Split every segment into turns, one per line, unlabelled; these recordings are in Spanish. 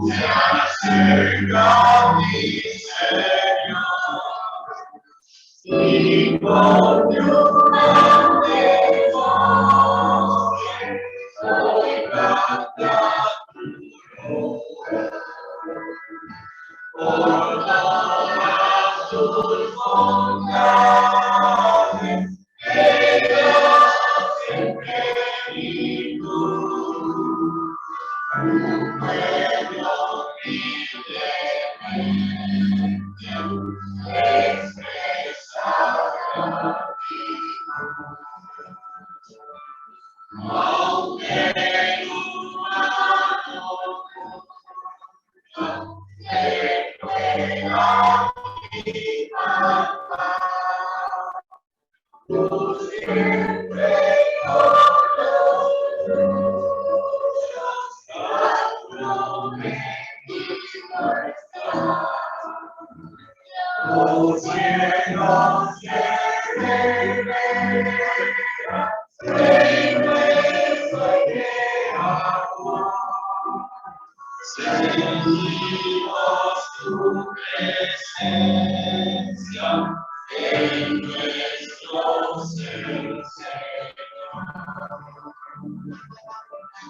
Se acerca a ti, Señor, y con tu grande voz hoy canta tu gloria. Por todas tus bondades, ellos siempre y tú. Un pueblo libremente expresará aunque humano se pueda difamar, tú siempre con los tuyos has prometido estar. Los cielos se revelan, inmenso y de amor. Sentimos tu presencia en nuestro ser, Señor.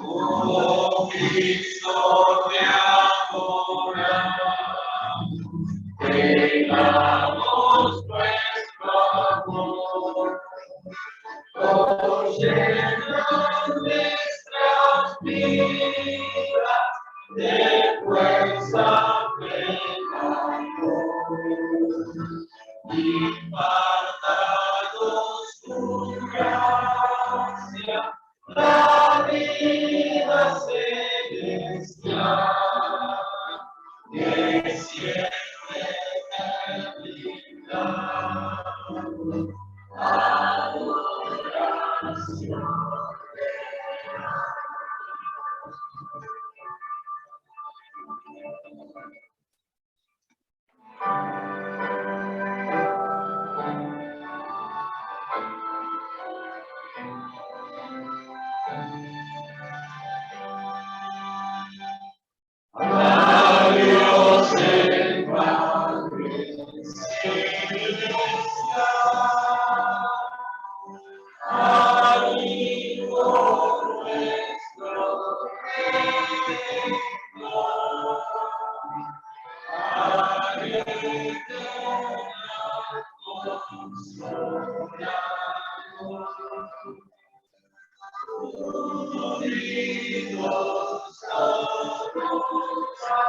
Oh Cristo, te adoramos, te damos nuestro amor. Oh, llena nuestras vidas de fuerza plena, impartanos tu gracia, la vida celestial, que siempre eternidad. Adoración. A Dios el Padre celestial, al Hijo nuestro Redentor, al Eterno Consolador, unidos todos a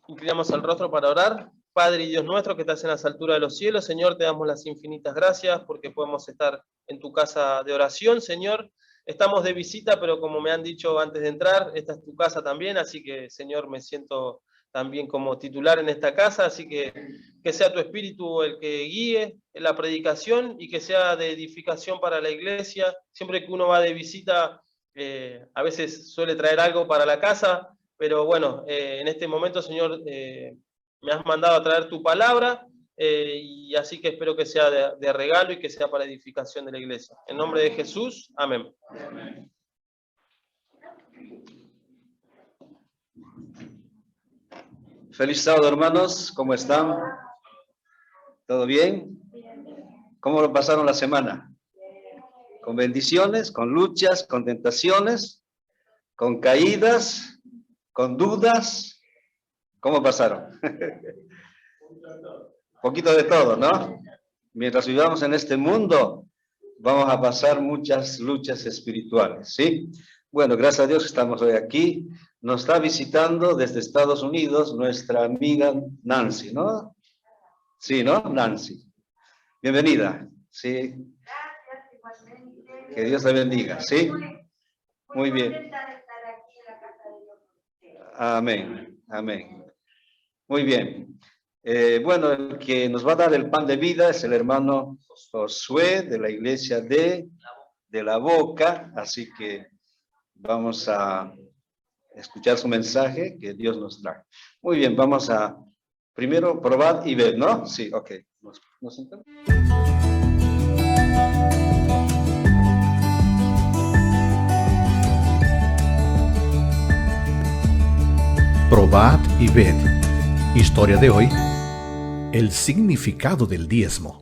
Inclinamos el rostro para orar. Padre y Dios nuestro que estás en las alturas de los cielos, Señor, te damos las infinitas gracias porque podemos estar en tu casa de oración, Señor. Estamos de visita, pero como me han dicho antes de entrar, esta es tu casa también, así que, Señor, me siento también como titular en esta casa, así que sea tu Espíritu el que guíe en la predicación y que sea de edificación para la iglesia. Siempre que uno va de visita, a veces suele traer algo para la casa, pero bueno, en este momento, Señor, me has mandado a traer tu palabra, y así que espero que sea de regalo y que sea para edificación de la iglesia. En nombre de Jesús, amén.
Amén.
Feliz sábado, hermanos. ¿Cómo están? ¿Todo bien? ¿Cómo lo pasaron la semana? ¿Con bendiciones, con luchas, con tentaciones, con caídas, con dudas? ¿Cómo pasaron? Poquito de todo, ¿no? Mientras vivamos en este mundo, vamos a pasar muchas luchas espirituales, ¿sí? Bueno, gracias a Dios estamos hoy aquí. Nos está visitando desde Estados Unidos nuestra amiga Nancy, ¿no? Sí, ¿no? Nancy. Bienvenida, ¿sí?
Gracias, igualmente.
Que Dios te bendiga, ¿sí? Muy bien. Amén, amén. Muy bien. Bueno, el que nos va a dar el pan de vida es el hermano Josué de la iglesia de la Boca, así que vamos a escuchar su mensaje que Dios nos trae. Muy bien, vamos a primero probar y ver, ¿no? Sí, ok. ¿Nos sentamos?
Probad y ved. Historia de hoy: el significado del diezmo.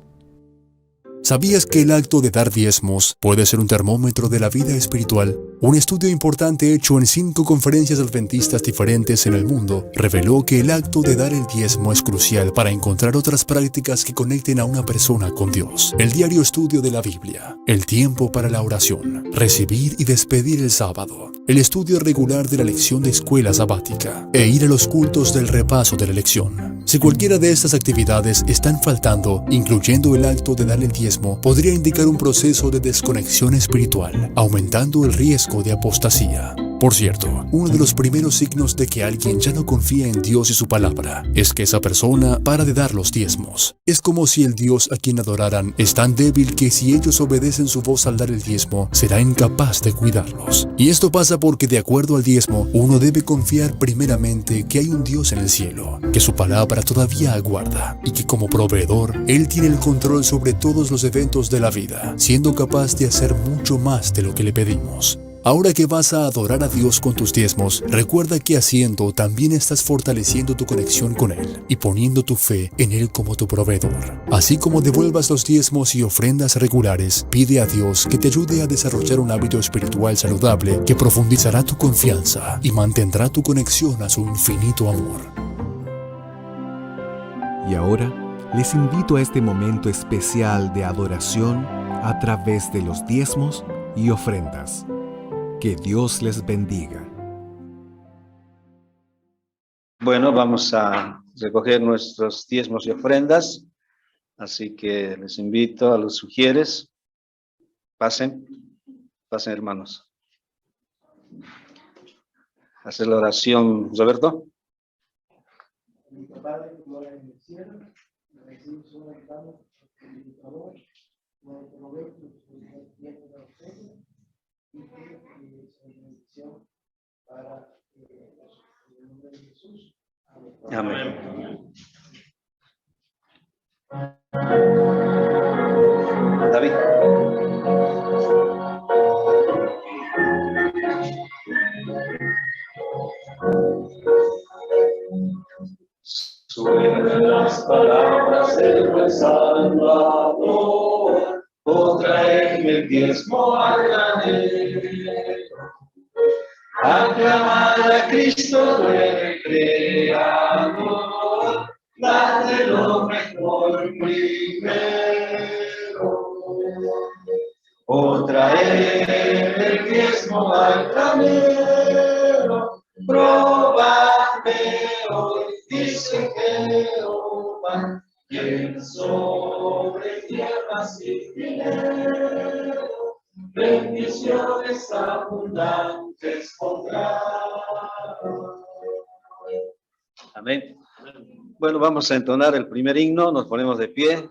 ¿Sabías que el acto de dar diezmos puede ser un termómetro de la vida espiritual? Un estudio importante hecho en 5 conferencias adventistas diferentes en el mundo reveló que el acto de dar el diezmo es crucial para encontrar otras prácticas que conecten a una persona con Dios. El diario estudio de la Biblia, el tiempo para la oración, recibir y despedir el sábado, el estudio regular de la lección de escuela sabática e ir a los cultos del repaso de la lección. Si cualquiera de estas actividades están faltando, incluyendo el acto de dar el diezmo, podría indicar un proceso de desconexión espiritual, aumentando el riesgo de apostasía. Por cierto, uno de los primeros signos de que alguien ya no confía en Dios y su palabra es que esa persona para de dar los diezmos. Es como si el Dios a quien adoraran es tan débil que si ellos obedecen su voz al dar el diezmo, será incapaz de cuidarlos. Y esto pasa porque, de acuerdo al diezmo, uno debe confiar primeramente que hay un Dios en el cielo, que su palabra todavía aguarda y que como proveedor, Él tiene el control sobre todos los eventos de la vida, siendo capaz de hacer mucho más de lo que le pedimos. Ahora que vas a adorar a Dios con tus diezmos, recuerda que haciendo también estás fortaleciendo tu conexión con Él y poniendo tu fe en Él como tu proveedor. Así como devuelvas los diezmos y ofrendas regulares, pide a Dios que te ayude a desarrollar un hábito espiritual saludable que profundizará tu confianza y mantendrá tu conexión a su infinito amor.
Y ahora les invito a este momento especial de adoración a través de los diezmos y ofrendas. Que Dios les bendiga.
Bueno, vamos a recoger nuestros diezmos y ofrendas, así que les invito a los sugieres. Pasen hermanos. Hacer la oración, Roberto.
Padre, que mora en el cielo, recibimos una ventana por tu favor, no provecho el tiempo de la ofrenda y que es una bendición para el nombre de Jesús. Amén.
David.
Suenan las palabras del buen Salvador, oh traedme el diezmo al granero. Aclamad a Cristo el Creador, dadle lo mejor primero. Oh traedme el diezmo al granero, probadme hoy. Dice Jehová, quien sobre tierras sin dinero, bendiciones abundantes pondrá.
Amén. Bueno, vamos a entonar el primer himno, nos ponemos de pie.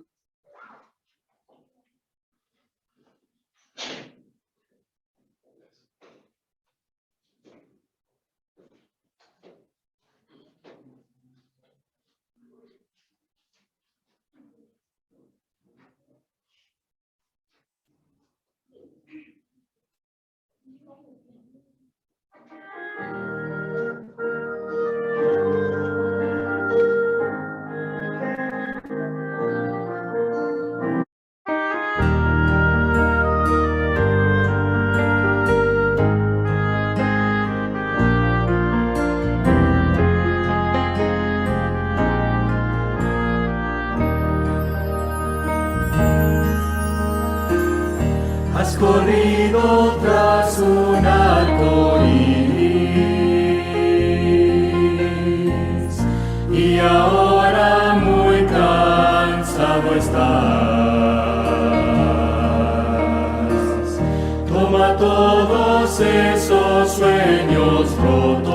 esos sueños rotos,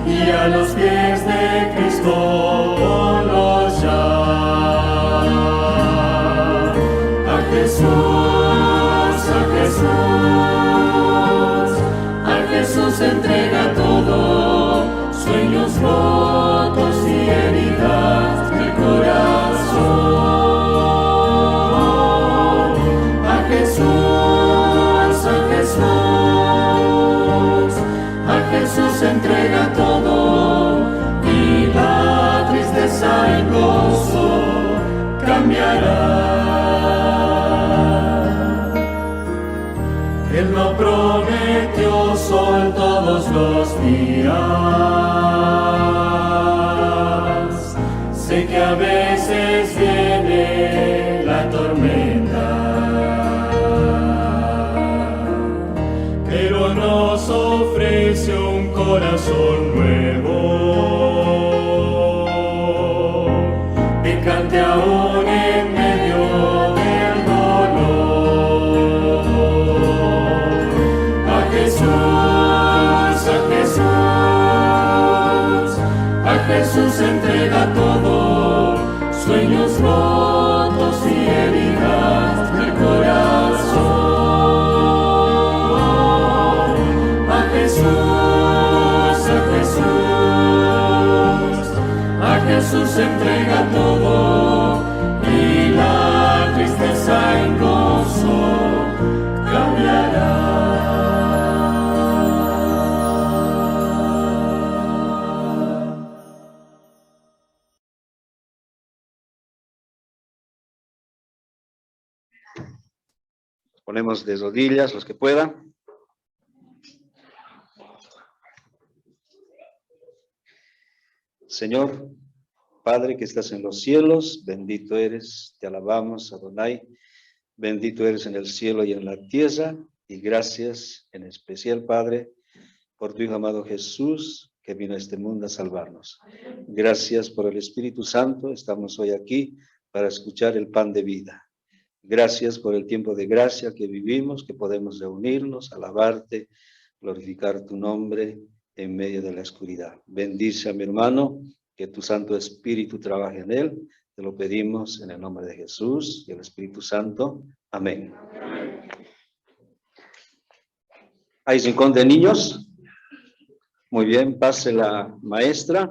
y a los pies de Cristo ponlos ya. A Jesús, a Jesús, a Jesús entrega todo, sueños rotos y heridas del corazón. A Jesús, a Jesús, a Jesús entrega todo, y la tristeza en gozo cambiará. Él no prometió sol todos los días. Sé que a veces viene la tormenta, pero nos ofrece un corazón nuevo, que cante aún en medio del dolor. A Jesús, a Jesús, a Jesús entrega todo, sueños rotos y heridas del corazón. A Jesús, a Jesús, a Jesús entrega todo, y la tristeza en gozo cambiará.
Ponemos de rodillas los que puedan. Señor, Padre que estás en los cielos, bendito eres, te alabamos, Adonai, bendito eres en el cielo y en la tierra, y gracias en especial, Padre, por tu Hijo amado Jesús, que vino a este mundo a salvarnos. Gracias por el Espíritu Santo, estamos hoy aquí para escuchar el pan de vida. Gracias por el tiempo de gracia que vivimos, que podemos reunirnos, alabarte, glorificar tu nombre en medio de la oscuridad. Bendice a mi hermano, que tu Santo Espíritu trabaje en él. Te lo pedimos en el nombre de Jesús y el Espíritu Santo. Amén. ¿Hay rincón de niños? Muy bien, pase la maestra.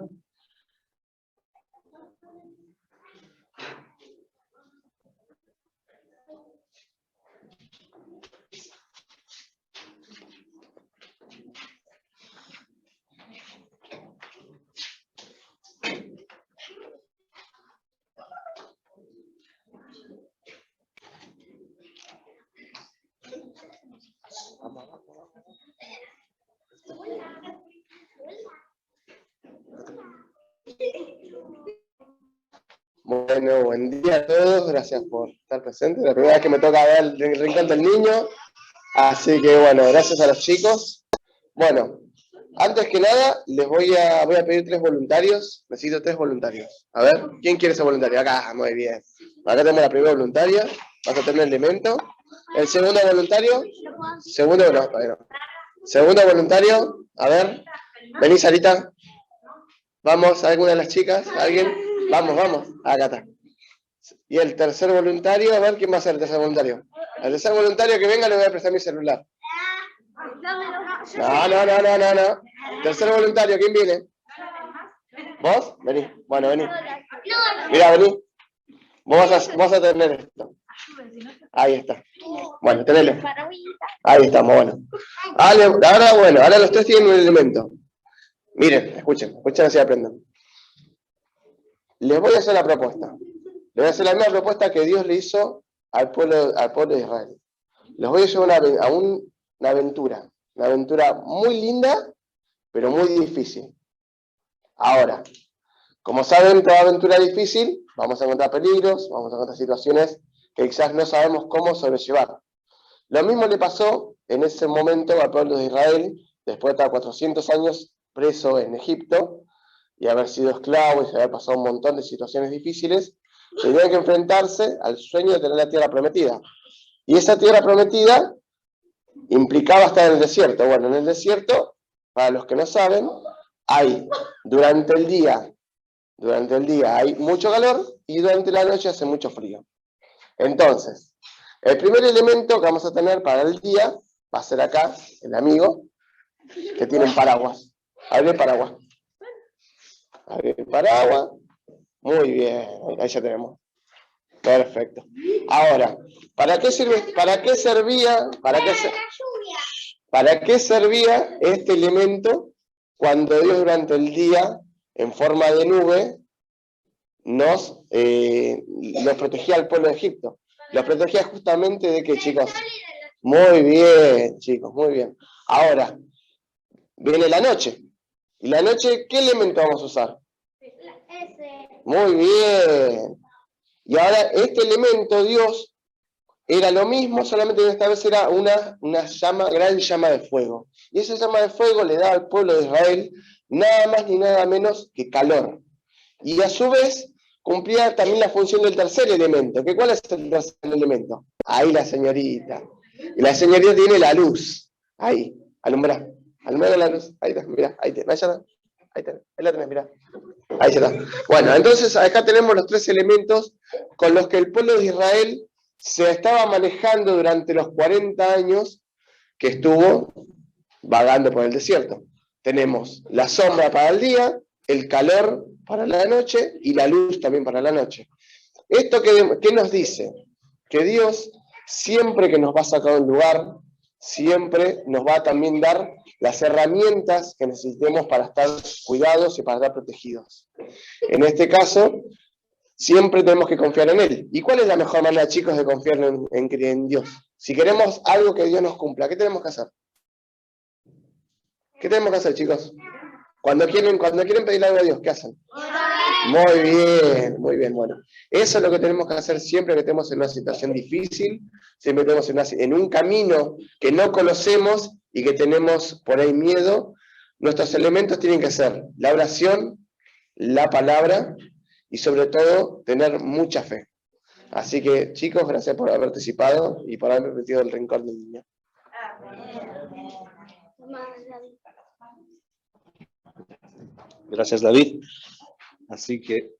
Bueno, buen día a todos, gracias por estar presentes. La primera vez que me toca ver el rincón del niño, así que bueno, gracias a los chicos. Bueno, antes que nada, voy a pedir 3 voluntarios, necesito 3 voluntarios. A ver, ¿quién quiere ser voluntario? Acá, muy bien. Acá tenemos la primera voluntaria, vas a tener el elemento. El segundo voluntario, segundo voluntario, a ver, vení Sarita. Vamos, ¿alguna de las chicas? ¿Alguien? Vamos, acá está. Y el tercer voluntario, a ver, ¿quién va a ser el tercer voluntario? Al tercer voluntario que venga le voy a prestar mi celular. No. Tercer voluntario, ¿quién viene? ¿Vos? Vení, bueno, vení. Mirá, vení. Vos vas a tener esto. Ahí está. Bueno, tenelo. Ahí estamos, bueno. Ahora los 3 tienen un elemento. Miren, escuchen así aprendan. Les voy a hacer la propuesta. Les voy a hacer la misma propuesta que Dios le hizo al pueblo de Israel. Les voy a llevar a una aventura muy linda, pero muy difícil. Ahora, como saben, toda aventura difícil, vamos a encontrar peligros, vamos a encontrar situaciones que quizás no sabemos cómo sobrellevar. Lo mismo le pasó en ese momento al pueblo de Israel, después de estar 400 años preso en Egipto, y haber sido esclavo y haber pasado un montón de situaciones difíciles, tenían que enfrentarse al sueño de tener la tierra prometida. Y esa tierra prometida implicaba estar en el desierto. Bueno, en el desierto, para los que no saben, hay durante el día hay mucho calor y durante la noche hace mucho frío. Entonces, el primer elemento que vamos a tener para el día va a ser acá, el amigo, que tiene un paraguas. Abre el paraguas. Abre el paraguas. Muy bien, ahí ya tenemos. Perfecto. Ahora, ¿para qué sirve? ¿Para qué servía? ¿Para qué servía este elemento cuando Dios durante el día, en forma de nube, nos protegía al pueblo de Egipto? Los protegía justamente de qué, chicos. Muy bien, chicos, muy bien. Ahora, viene la noche. ¿Y la noche qué elemento vamos a usar? Muy bien. Y ahora este elemento, Dios, era lo mismo, solamente que esta vez era una gran llama de fuego. Y esa llama de fuego le daba al pueblo de Israel nada más ni nada menos que calor. Y a su vez cumplía también la función del tercer elemento. ¿Cuál es el tercer elemento? Ahí la señorita. Y la señorita tiene la luz. Ahí, alumbra la luz. Ahí está, mirá, ahí la tenés, mirá. Ahí está. Bueno, entonces acá tenemos los tres elementos con los que el pueblo de Israel se estaba manejando durante los 40 años que estuvo vagando por el desierto. Tenemos la sombra para el día, el calor para la noche y la luz también para la noche. ¿Esto qué nos dice? Que Dios, siempre que nos va a sacar de un lugar, siempre nos va a también dar las herramientas que necesitemos para estar cuidados y para estar protegidos. En este caso, siempre tenemos que confiar en Él. ¿Y cuál es la mejor manera, chicos, de confiar en Dios? Si queremos algo que Dios nos cumpla, ¿qué tenemos que hacer? ¿Qué tenemos que hacer, chicos? Cuando quieren pedirle algo a Dios, ¿qué hacen? Muy bien, bueno. Eso es lo que tenemos que hacer siempre que estemos en una situación difícil, siempre que estemos en un camino que no conocemos y que tenemos por ahí miedo. Nuestros elementos tienen que ser la oración, la palabra y sobre todo tener mucha fe. Así que, chicos, gracias por haber participado y por haberme metido el rincón del niño.
Gracias, David. Así que...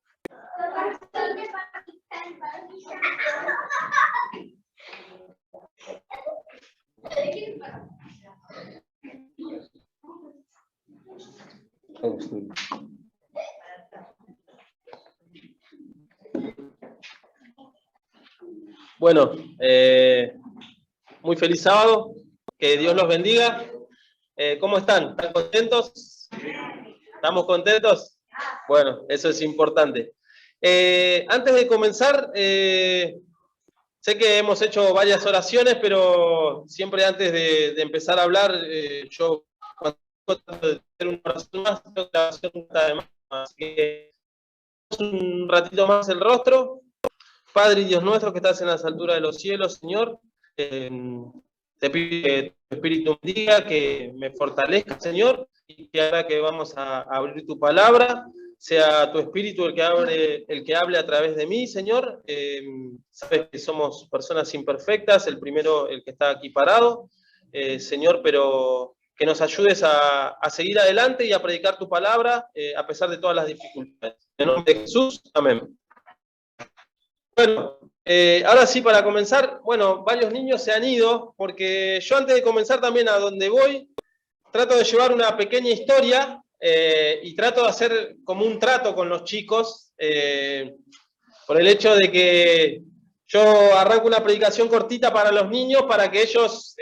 Bueno, muy feliz sábado, que Dios los bendiga. ¿Cómo están? ¿Están contentos? ¿Estamos contentos? Bueno, eso es importante. Antes de comenzar, sé que hemos hecho varias oraciones, pero siempre antes de empezar a hablar, yo cuando trato de hacer una oración más, tengo que hacer una más. Así que un ratito más el rostro. Padre y Dios nuestro que estás en las alturas de los cielos, Señor, te pido que tu Espíritu me diga, que me fortalezca, Señor, y que ahora que vamos a abrir tu palabra, sea tu Espíritu el que hable a través de mí, Señor. Sabes que somos personas imperfectas, el primero, el que está aquí parado, Señor, pero que nos ayudes a seguir adelante y a predicar tu palabra, a pesar de todas las dificultades. En nombre de Jesús, amén. Bueno, ahora sí, para comenzar, bueno, varios niños se han ido, porque yo antes de comenzar también a donde voy, trato de llevar una pequeña historia y trato de hacer como un trato con los chicos, por el hecho de que yo arranco una predicación cortita para los niños para que ellos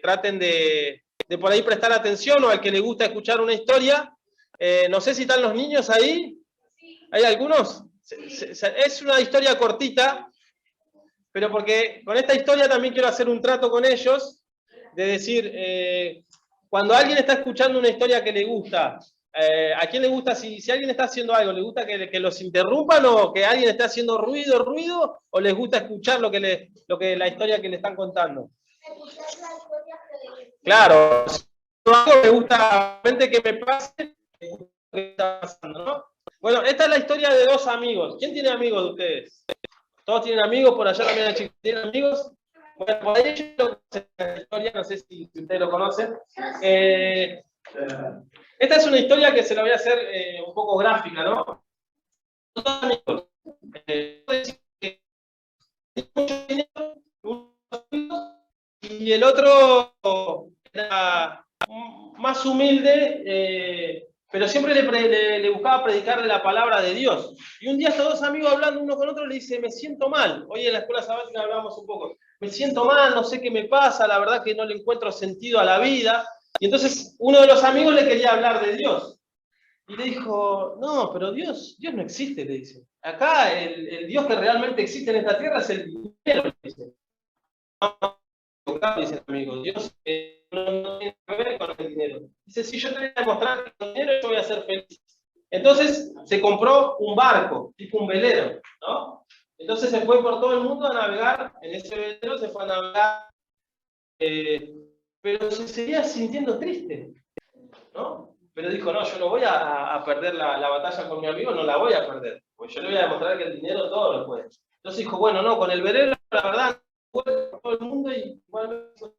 traten de por ahí prestar atención, o al que le gusta escuchar una historia. No sé si están los niños ahí. ¿Hay algunos? Es una historia cortita, pero porque con esta historia también quiero hacer un trato con ellos, de decir, cuando alguien está escuchando una historia que le gusta, ¿a quién le gusta? Si alguien está haciendo algo, ¿le gusta que los interrumpan, o que alguien esté haciendo ruido, o les gusta escuchar la historia que le están contando? Claro, si algo me gusta que me pase, ¿qué está pasando, no? Bueno, esta es la historia de dos amigos. ¿Quién tiene amigos de ustedes? ¿Todos tienen amigos? Por allá también hay chicos. ¿Tienen amigos? Bueno, por ahí yo lo conozco la historia, no sé si ustedes lo conocen. Esta es una historia que se la voy a hacer un poco gráfica, ¿no? Dos amigos. Mucho dinero, y el otro era más humilde, pero siempre le buscaba predicar de la palabra de Dios. Y un día estos dos amigos hablando uno con otro le dice, me siento mal. Hoy en la escuela sabática hablábamos un poco. Me siento mal, no sé qué me pasa, la verdad que no le encuentro sentido a la vida. Y entonces uno de los amigos le quería hablar de Dios. Y le dijo, no, pero Dios no existe, le dice. Acá el Dios que realmente existe en esta tierra es el dinero, le dice. Dice el amigo, Dios no tiene que ver con el dinero. Dice, si yo te voy a demostrar que con dinero yo voy a ser feliz. Entonces se compró un barco, tipo un velero, ¿no? Entonces se fue por todo el mundo a navegar, en ese velero se fue a navegar, pero se seguía sintiendo triste, ¿no? Pero dijo, no, yo no voy a perder la batalla con mi amigo, no la voy a perder, porque yo le voy a demostrar que el dinero todo lo puede. Entonces dijo, bueno, no, con el velero, la verdad, fue por todo el mundo y igual me voy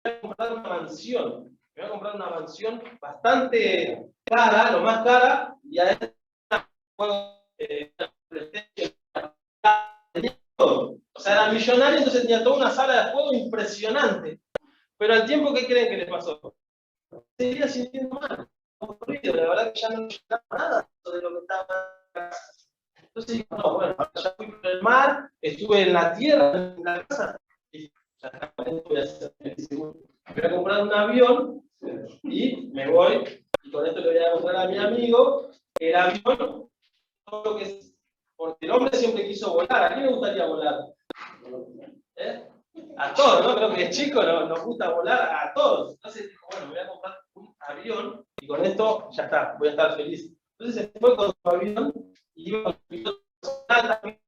a comprar una mansión. Me voy a comprar una mansión bastante cara, lo más cara, y además o sea, era millonario, entonces tenía toda una sala de juego impresionante. Pero al tiempo, ¿qué creen que le pasó? Se seguía sintiendo mal, aburrido, la verdad que ya no llegaba nada de lo que estaba. Entonces dijo, no, bueno, ya fui por el mar, estuve en la tierra, en la casa, y ya está, voy a ser feliz. Voy a comprar un avión y me voy, y con esto le voy a mostrar a mi amigo el avión, todo lo que es, porque el hombre siempre quiso volar. ¿A quién le gustaría volar? A todos, ¿no? Creo que de chico nos gusta volar a todos. Entonces dijo, bueno, voy a comprar un avión y con esto ya está, voy a estar feliz. Entonces se fue con su avión y iba con su piloto personal también.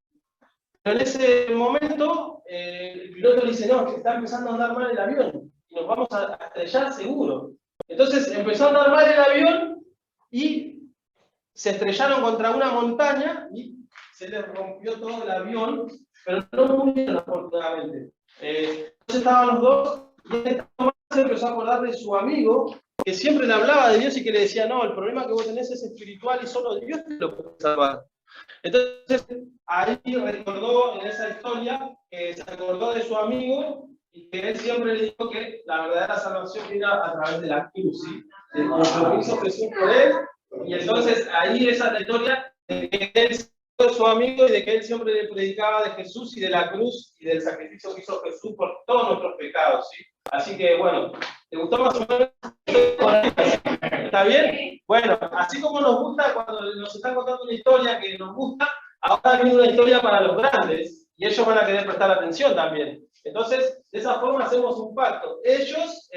Pero en ese momento el piloto le dice, no, que está empezando a andar mal el avión y nos vamos a estrellar seguro. Entonces empezó a andar mal el avión y se estrellaron contra una montaña y se les rompió todo el avión, pero no murieron afortunadamente. Entonces estaban los dos y en esta momento se empezó a acordar de su amigo que siempre le hablaba de Dios y que le decía, no, el problema que vos tenés es espiritual y solo Dios te lo puede salvar. Entonces ahí recordó en esa historia que se acordó de su amigo y que él siempre le dijo que la verdadera salvación era a través de la cruz, ¿sí? De lo que hizo Jesús por él. Y entonces ahí esa la historia de que él fue su amigo y de que él siempre le predicaba de Jesús y de la cruz y del sacrificio que hizo Jesús por todos nuestros pecados, ¿sí? Así que bueno, ¿te gustó más o menos? ¿Está bien? Bueno, así como nos gusta cuando nos están contando una historia que nos gusta, ahora viene una historia para los grandes y ellos van a querer prestar atención también. Entonces, de esa forma hacemos un pacto. Ellos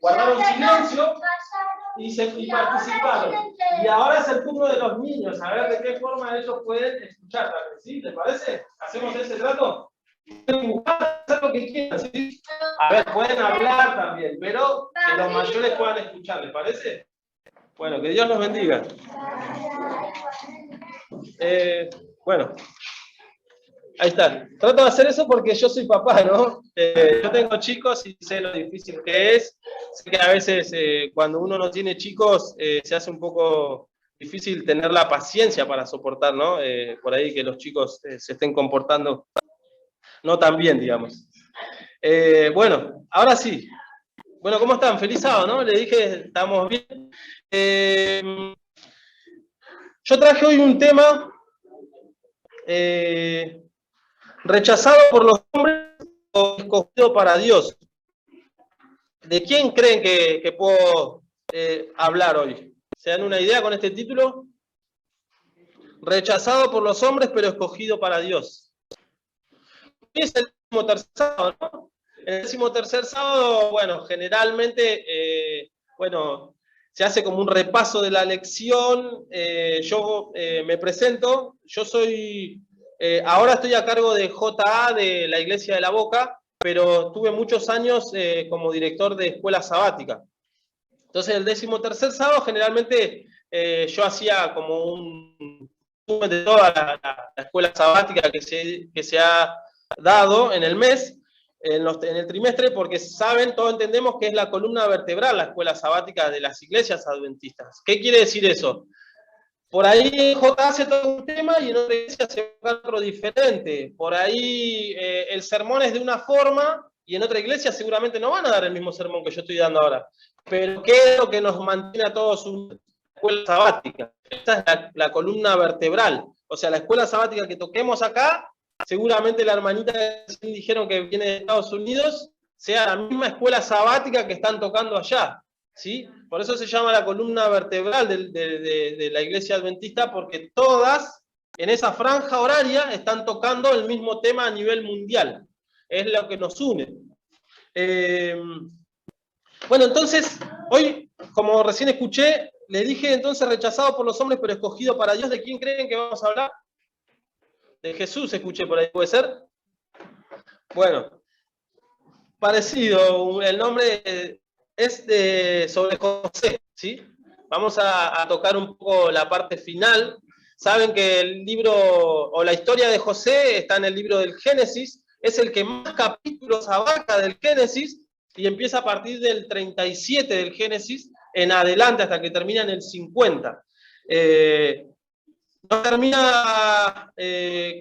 guardaron silencio y participaron. Y ahora es el turno de los niños, a ver de qué forma ellos pueden escuchar también, ¿sí? ¿Les parece? ¿Hacemos ese trato? Pueden hacer lo que quieran, ¿sí? A ver, pueden hablar también, pero que los mayores puedan escuchar, ¿les parece? Bueno, que Dios los bendiga. Bueno, ahí está. Trato de hacer eso porque yo soy papá, ¿no? Yo tengo chicos y sé lo difícil que es. Sé que a veces cuando uno no tiene chicos se hace un poco difícil tener la paciencia para soportar, ¿no? Por ahí que los chicos se estén comportando no tan bien, digamos. Bueno, ahora sí. Bueno, ¿cómo están? Feliz sábado, ¿no? Le dije, estamos bien. Yo traje hoy un tema rechazado por los hombres o escogido para Dios. ¿De quién creen que puedo hablar hoy? ¿Se dan una idea con este título? Rechazado por los hombres, pero escogido para Dios. Es el 13º sábado, ¿no? El 13º sábado, bueno, generalmente, bueno, se hace como un repaso de la lección. Yo me presento, yo soy, ahora estoy a cargo de JA de la Iglesia de la Boca, pero tuve muchos años como director de escuela sabática. Entonces el 13º sábado generalmente yo hacía como un resumen de toda la escuela sabática que se ha dado en el mes, en el trimestre, porque saben, todos entendemos que es la columna vertebral, la escuela sabática de las iglesias adventistas. ¿Qué quiere decir eso? Por ahí J hace todo un tema y en otra iglesia se va otro diferente. Por ahí el sermón es de una forma y en otra iglesia seguramente no van a dar el mismo sermón que yo estoy dando ahora. Pero ¿qué es lo que nos mantiene a todos una escuela sabática? Esta es la columna vertebral. O sea, la escuela sabática que toquemos acá, seguramente la hermanita que dijeron que viene de Estados Unidos, sea la misma escuela sabática que están tocando allá. ¿Sí? Por eso se llama la columna vertebral de la iglesia adventista, porque todas en esa franja horaria están tocando el mismo tema a nivel mundial. Es lo que nos une. Bueno, entonces, hoy, como recién escuché, le dije entonces rechazado por los hombres, pero escogido para Dios. ¿De quién creen que vamos a hablar? De Jesús, escuché por ahí, ¿puede ser? Bueno, parecido, el nombre es sobre José, ¿sí? Vamos a tocar un poco la parte final. Saben que el libro, o la historia de José, está en el libro del Génesis, es el que más capítulos abarca del Génesis, y empieza a partir del 37 del Génesis, en adelante, hasta que termina en el 50. No termina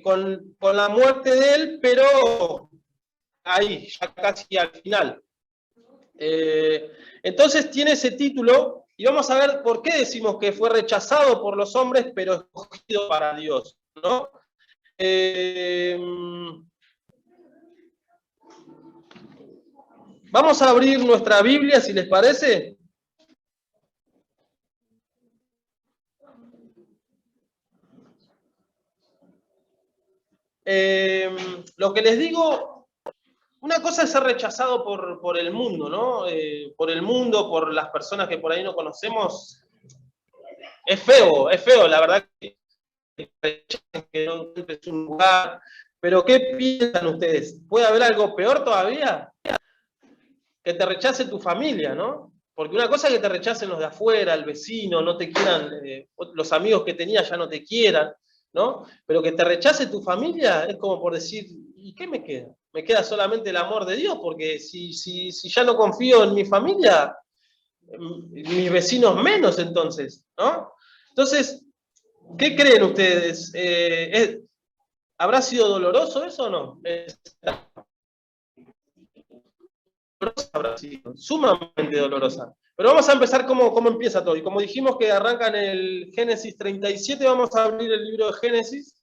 con la muerte de él, pero ahí, ya casi al final. Entonces tiene ese título, y vamos a ver por qué decimos que fue rechazado por los hombres, pero escogido para Dios, ¿no? Vamos a abrir nuestra Biblia, si les parece. Lo que les digo, una cosa es ser rechazado por el mundo, ¿no? Por el mundo, por las personas que por ahí no conocemos. Es feo, la verdad que no encuentres un lugar. Pero ¿qué piensan ustedes? ¿Puede haber algo peor todavía? Que te rechace tu familia, ¿no? Porque una cosa es que te rechacen los de afuera, el vecino, no te quieran, los amigos que tenías ya no te quieran, ¿no? Pero que te rechace tu familia es como por decir, ¿y qué me queda? Me queda solamente el amor de Dios, porque si ya no confío en mi familia, mis vecinos menos entonces, ¿no? Entonces, ¿qué creen ustedes? ¿Habrá sido doloroso eso o no? Habrá sido sumamente dolorosa. Pero vamos a empezar cómo empieza todo. Y como dijimos que arranca en el Génesis 37, vamos a abrir el libro de Génesis,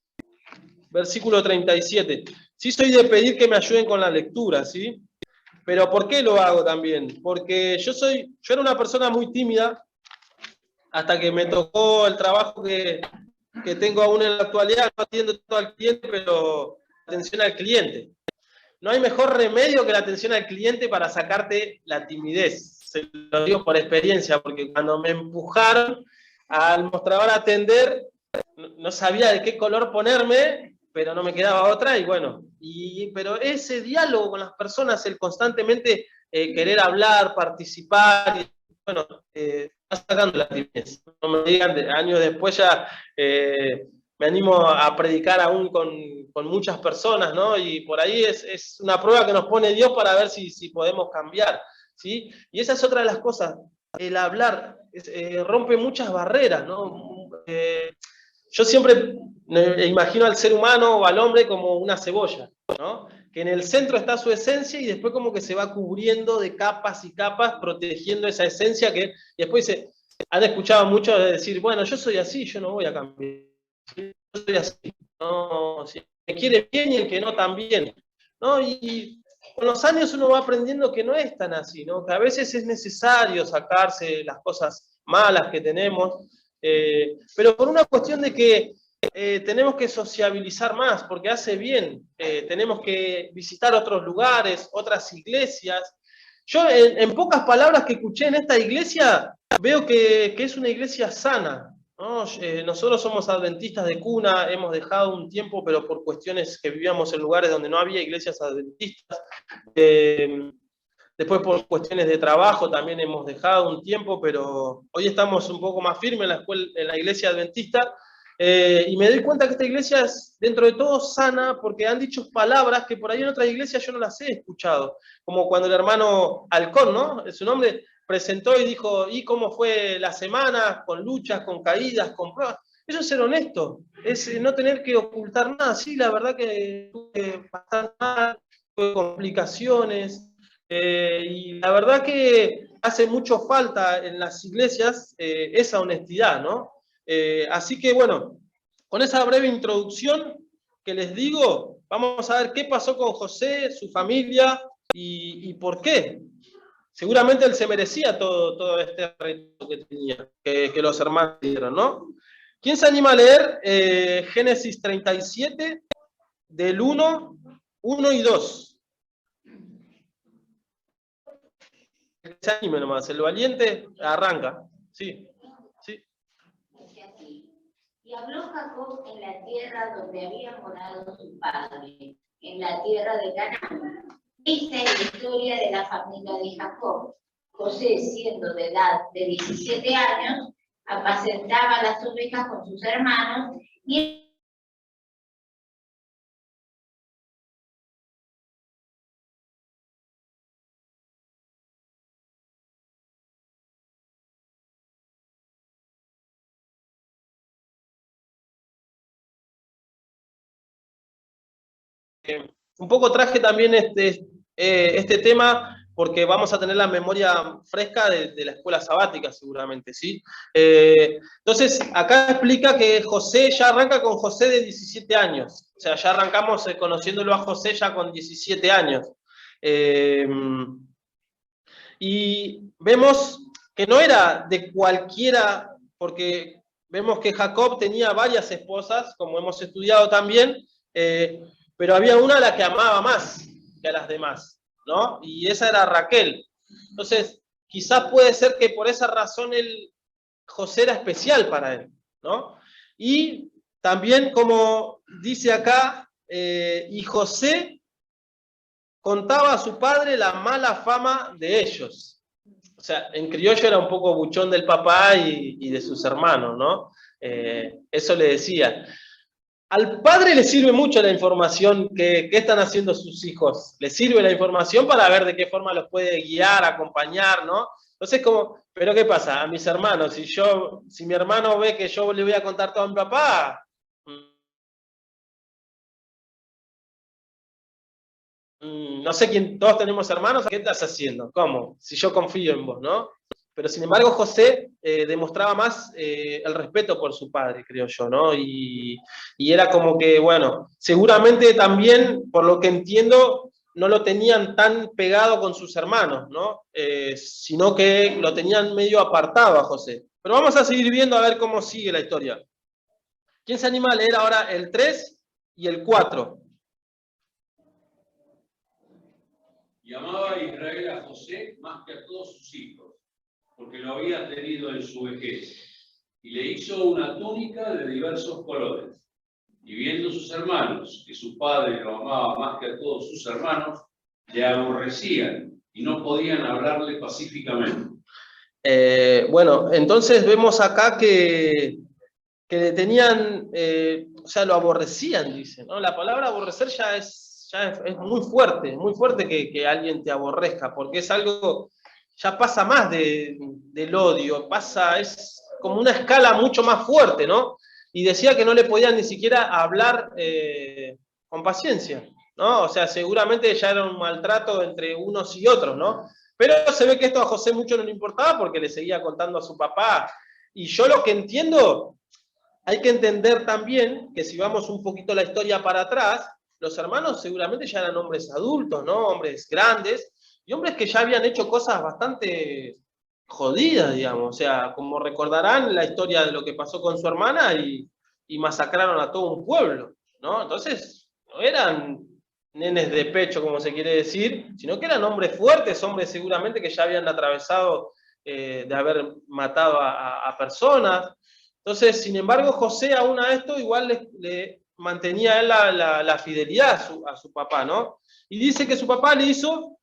versículo 37. Sí soy de pedir que me ayuden con la lectura, ¿sí? Pero ¿por qué lo hago también? Porque yo era una persona muy tímida, hasta que me tocó el trabajo que tengo aún en la actualidad. No atiendo todo al cliente, pero atención al cliente. No hay mejor remedio que la atención al cliente para sacarte la timidez. Se lo digo por experiencia, porque cuando me empujaron al mostrador a atender, no sabía de qué color ponerme, pero no me quedaba otra, y bueno, pero ese diálogo con las personas, el constantemente querer hablar, participar, y bueno, está sacando la timidez. No me digan, años después ya me animo a predicar aún con muchas personas, ¿no? Y por ahí es una prueba que nos pone Dios para ver si podemos cambiar, ¿sí? Y esa es otra de las cosas, el hablar rompe muchas barreras, ¿no? Yo siempre me imagino al ser humano o al hombre como una cebolla, ¿no? Que en el centro está su esencia y después como que se va cubriendo de capas y capas, protegiendo esa esencia y después han escuchado mucho decir, bueno, yo soy así, yo no voy a cambiar. Yo soy así, no, si me quiere bien y el que no también, ¿no? Y con los años uno va aprendiendo que no es tan así, ¿no? Que a veces es necesario sacarse las cosas malas que tenemos, pero por una cuestión de que tenemos que sociabilizar más, porque hace bien, tenemos que visitar otros lugares, otras iglesias. Yo en pocas palabras que escuché en esta iglesia, veo que es una iglesia sana, ¿no? Nosotros somos adventistas de cuna, hemos dejado un tiempo, pero por cuestiones que vivíamos en lugares donde no había iglesias adventistas. Después por cuestiones de trabajo también hemos dejado un tiempo, pero hoy estamos un poco más firmes en la iglesia adventista. Y me doy cuenta que esta iglesia es, dentro de todo, sana, porque han dicho palabras que por ahí en otras iglesias yo no las he escuchado. Como cuando el hermano Halcón, ¿no? Su nombre, presentó y dijo, ¿y cómo fue la semana? Con luchas, con caídas, con pruebas. Eso es ser honesto, es no tener que ocultar nada. Sí, la verdad que tuve bastante mal, tuve complicaciones, y la verdad que hace mucho falta en las iglesias esa honestidad, ¿no? Así que bueno, con esa breve introducción que les digo, vamos a ver qué pasó con José, su familia y por qué. Seguramente él se merecía todo este reto que tenía, que los hermanos dieron, ¿no? ¿Quién se anima a leer Génesis 37, del 1 y 2? Se anime nomás, el valiente arranca. Sí, sí.
Y habló Jacob en la tierra donde había morado su padre, en la tierra de Canaán. Esta es la historia de la familia de Jacob. José, siendo de edad de 17 años, apacentaba las ovejas con sus hermanos y
un poco traje también este tema porque vamos a tener la memoria fresca de la escuela sabática seguramente, ¿sí? Entonces, acá explica que José ya arranca con José de 17 años. O sea, ya arrancamos conociéndolo a José ya con 17 años. Y vemos que no era de cualquiera, porque vemos que Jacob tenía varias esposas, como hemos estudiado también, pero había una a la que amaba más que a las demás, ¿no? Y esa era Raquel. Entonces, quizás puede ser que por esa razón José era especial para él, ¿no? Y también, como dice acá, y José contaba a su padre la mala fama de ellos. O sea, en criollo era un poco buchón del papá y de sus hermanos, ¿no? Eso le decía. Al padre le sirve mucho la información que están haciendo sus hijos. Le sirve la información para ver de qué forma los puede guiar, acompañar, ¿no? Entonces, como, pero ¿qué pasa? A mis hermanos, si mi hermano ve que yo le voy a contar todo a mi papá, no sé quién, todos tenemos hermanos, ¿qué estás haciendo? ¿Cómo? Si yo confío en vos, ¿no? Pero sin embargo José demostraba más el respeto por su padre, creo yo, ¿no? Y era como que, bueno, seguramente también, por lo que entiendo, no lo tenían tan pegado con sus hermanos, ¿no? Sino que lo tenían medio apartado a José. Pero vamos a seguir viendo a ver cómo sigue la historia. ¿Quién se anima a leer ahora el 3 y el 4?
Y amaba a Israel a José más que a todos sus hijos, porque lo había tenido en su vejez. Y le hizo una túnica de diversos colores. Y viendo sus hermanos que su padre lo amaba más que a todos sus hermanos, le aborrecían y no podían hablarle pacíficamente.
Bueno, entonces vemos acá que le tenían, o sea, lo aborrecían, dice, ¿no? La palabra aborrecer ya es muy fuerte que alguien te aborrezca, porque es algo, ya pasa más del odio, es como una escala mucho más fuerte, ¿no? Y decía que no le podían ni siquiera hablar con paciencia, ¿no? O sea, seguramente ya era un maltrato entre unos y otros, ¿no? Pero se ve que esto a José mucho no le importaba porque le seguía contando a su papá. Y yo lo que entiendo, hay que entender también que si vamos un poquito la historia para atrás, los hermanos seguramente ya eran hombres adultos, ¿no? Hombres grandes, y hombres que ya habían hecho cosas bastante jodidas, digamos. O sea, como recordarán la historia de lo que pasó con su hermana y masacraron a todo un pueblo, ¿no? Entonces, no eran nenes de pecho, como se quiere decir, sino que eran hombres fuertes, hombres seguramente que ya habían atravesado de haber matado a personas. Entonces, sin embargo, José aún a esto igual le mantenía él la fidelidad a su papá, ¿no? Y dice que su papá le hizo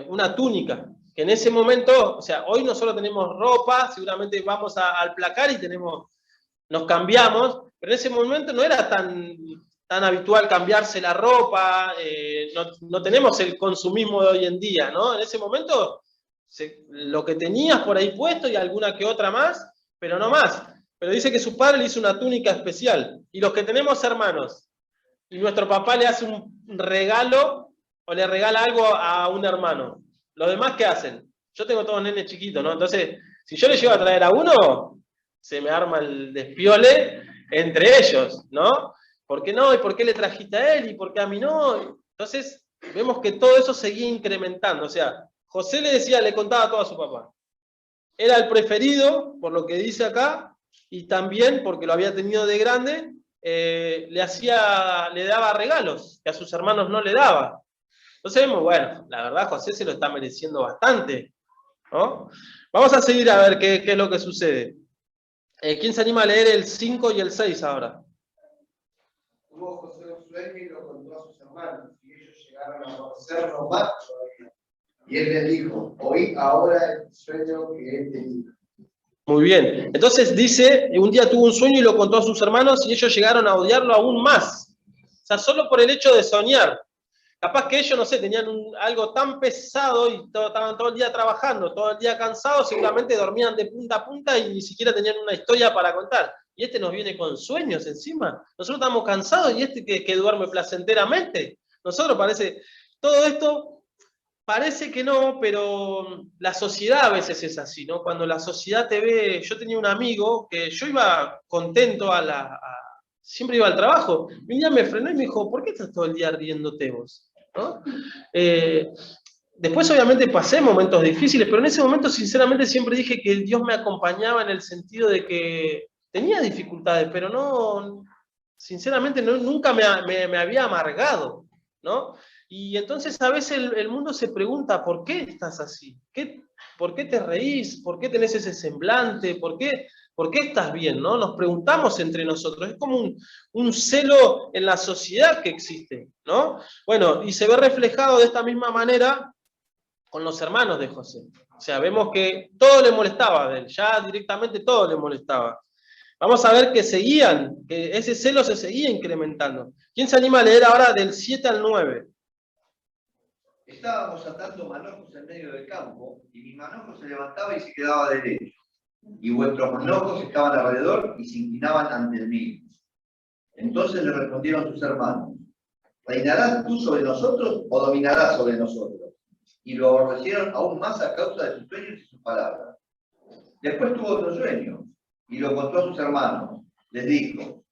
una túnica, que en ese momento, o sea, hoy no solo tenemos ropa, seguramente vamos al placar y tenemos nos cambiamos, pero en ese momento no era tan habitual cambiarse la ropa, no tenemos el consumismo de hoy en día, ¿no? En ese momento lo que tenías por ahí puesto y alguna que otra más, pero no más. Pero dice que su padre le hizo una túnica especial. Y los que tenemos hermanos, y nuestro papá le hace un regalo o le regala algo a un hermano, ¿los demás qué hacen? Yo tengo todos nenes chiquitos, ¿no? Entonces, si yo le llego a traer a uno, se me arma el despiole entre ellos, ¿no? ¿Por qué no? ¿Y por qué le trajiste a él? ¿Y por qué a mí no? Entonces, vemos que todo eso seguía incrementando. O sea, José le contaba todo a su papá. Era el preferido, por lo que dice acá, y también, porque lo había tenido de grande, le daba regalos que a sus hermanos no le daba. Entonces vemos, bueno, la verdad José se lo está mereciendo bastante, ¿no? Vamos a seguir a ver qué es lo que sucede. ¿Quién se anima a leer el 5 y el 6 ahora?
Tuvo José un sueño y lo contó a sus hermanos, y ellos llegaron a conocerlo más todavía. Y él les dijo, oí ahora el sueño que he tenido.
Muy bien. Entonces dice, un día tuvo un sueño y lo contó a sus hermanos y ellos llegaron a odiarlo aún más. O sea, solo por el hecho de soñar. Capaz que ellos, no sé, tenían algo tan pesado y estaban todo el día trabajando, todo el día cansados, seguramente dormían de punta a punta y ni siquiera tenían una historia para contar. Y este nos viene con sueños encima. Nosotros estamos cansados y este que duerme placenteramente. Nosotros todo esto parece que no, pero la sociedad a veces es así, ¿no? Cuando la sociedad te ve, yo tenía un amigo que yo iba contento siempre iba al trabajo, y un día me frenó y me dijo, ¿por qué estás todo el día riéndote vos? ¿No? Después obviamente pasé momentos difíciles, pero en ese momento sinceramente siempre dije que Dios me acompañaba en el sentido de que tenía dificultades, pero no, sinceramente nunca me había amargado, ¿no? Y entonces a veces el mundo se pregunta, ¿por qué estás así? ¿Por qué te reís? ¿Por qué tenés ese semblante? ¿Por qué estás bien? ¿No? Nos preguntamos entre nosotros. Es como un celo en la sociedad que existe, ¿no? Bueno, y se ve reflejado de esta misma manera con los hermanos de José. O sea, vemos que todo le molestaba de él, ya directamente todo le molestaba. Vamos a ver que ese celo se seguía incrementando. ¿Quién se anima a leer ahora del 7 al 9?
Estábamos atando manojos en medio del campo, y mi manojo se levantaba y se quedaba derecho, y vuestros manojos estaban alrededor y se inclinaban ante el mío. Entonces le respondieron sus hermanos, ¿reinarás tú sobre nosotros o dominarás sobre nosotros? Y lo aborrecieron aún más a causa de sus sueños y sus palabras. Después tuvo otro sueño, y lo contó a sus hermanos. Les dijo,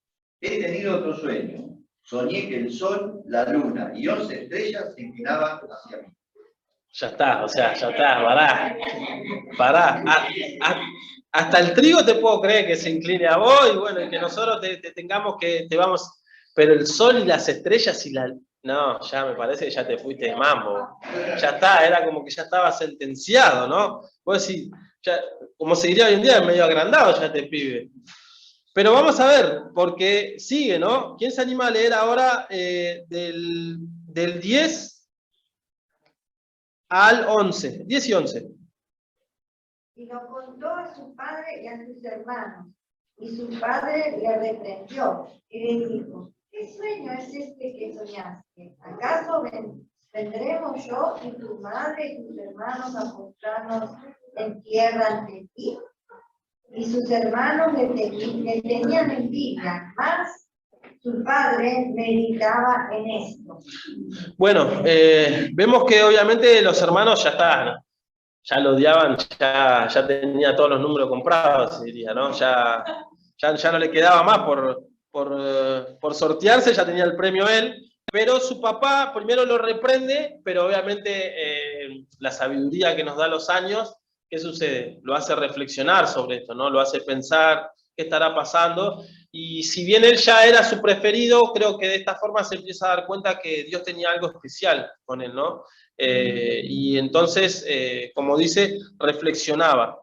he tenido otro sueño. Soñé que el sol, la luna y 11 estrellas se inclinaban hacia mí.
Ya está, pará. Hasta el trigo te puedo creer que se incline a vos y bueno, y que nosotros te vamos, pero el sol y las estrellas no, ya me parece que ya te fuiste de mambo. Ya está, era como que ya estaba sentenciado, ¿no? Vos decís, ya, como se diría hoy en día, es medio agrandado ya este pibe. Pero vamos a ver, porque sigue, ¿no? ¿Quién se anima a leer ahora del 10 al 11? 10 y 11.
Y lo contó a su padre y a sus hermanos. Y su padre le reprendió y le dijo, ¿qué sueño es este que soñaste? ¿Acaso vendremos yo y tu madre y tus hermanos a postrarnos en tierra ante ti? Y sus hermanos le tenían envidia, mas su padre meditaba en esto.
Bueno, vemos que obviamente los hermanos ya lo odiaban, ya tenía todos los números comprados, se diría, ¿no? Ya no le quedaba más por sortearse, ya tenía el premio él, pero su papá primero lo reprende, pero obviamente la sabiduría que nos da los años, ¿qué sucede? Lo hace reflexionar sobre esto, ¿no? Lo hace pensar qué estará pasando. Y si bien él ya era su preferido, creo que de esta forma se empieza a dar cuenta que Dios tenía algo especial con él, ¿no? Y entonces, como dice, reflexionaba.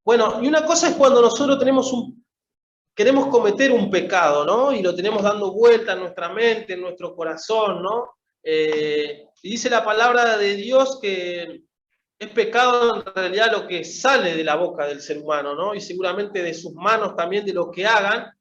Bueno, y una cosa es cuando nosotros queremos cometer un pecado, ¿no? Y lo tenemos dando vuelta en nuestra mente, en nuestro corazón, ¿no? Y dice la palabra de Dios que es pecado en realidad lo que sale de la boca del ser humano, ¿no? Y seguramente de sus manos también, de lo que hagan,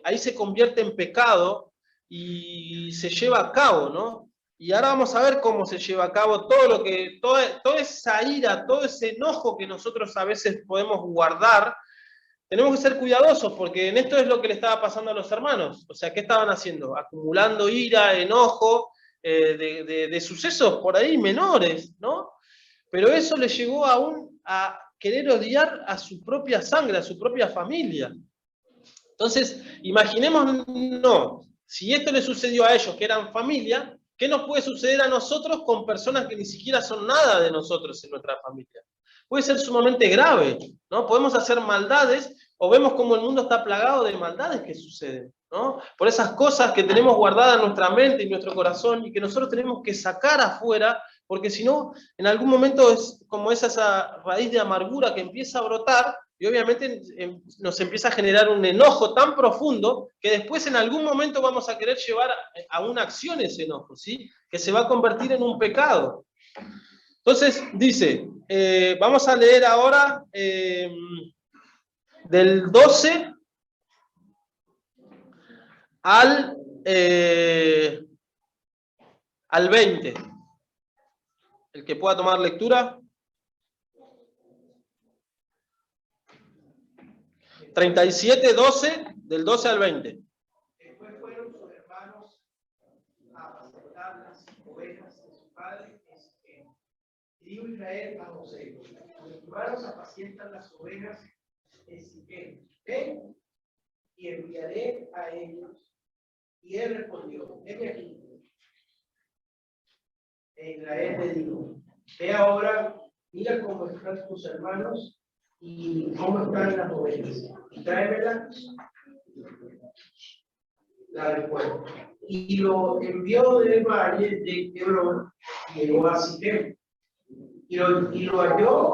ahí se convierte en pecado y se lleva a cabo, ¿no? Y ahora vamos a ver cómo se lleva a cabo toda esa ira, todo ese enojo que nosotros a veces podemos guardar. Tenemos que ser cuidadosos porque en esto es lo que le estaba pasando a los hermanos. O sea, ¿qué estaban haciendo? Acumulando ira, enojo, de sucesos por ahí menores, ¿no? Pero eso le llegó aún a querer odiar a su propia sangre, a su propia familia. Entonces, imaginémonos, si esto le sucedió a ellos, que eran familia, ¿qué nos puede suceder a nosotros con personas que ni siquiera son nada de nosotros en nuestra familia? Puede ser sumamente grave, ¿no? Podemos hacer maldades, o vemos cómo el mundo está plagado de maldades que suceden, ¿no? Por esas cosas que tenemos guardadas en nuestra mente y nuestro corazón, y que nosotros tenemos que sacar afuera, porque si no, en algún momento es como esa raíz de amargura que empieza a brotar, y obviamente nos empieza a generar un enojo tan profundo, que después en algún momento vamos a querer llevar a una acción ese enojo, ¿sí? Que se va a convertir en un pecado. Entonces, dice, vamos a leer ahora del 12 al 20. El que pueda tomar lectura. 37, 12, del 12 al 20.
Después fueron sus hermanos a apacentar las ovejas de su padre en Siquem. Y dijo Israel a José: tus hermanos apacientan las ovejas en Siquem. Ven y enviaré a ellos. Y él respondió: heme aquí. E Israel le dijo: ve ahora, mira cómo están tus hermanos y cómo están las ovejas, y tráemela la respuesta. Y lo envió del valle de Hebrón, y llegó a Siquem. Y lo halló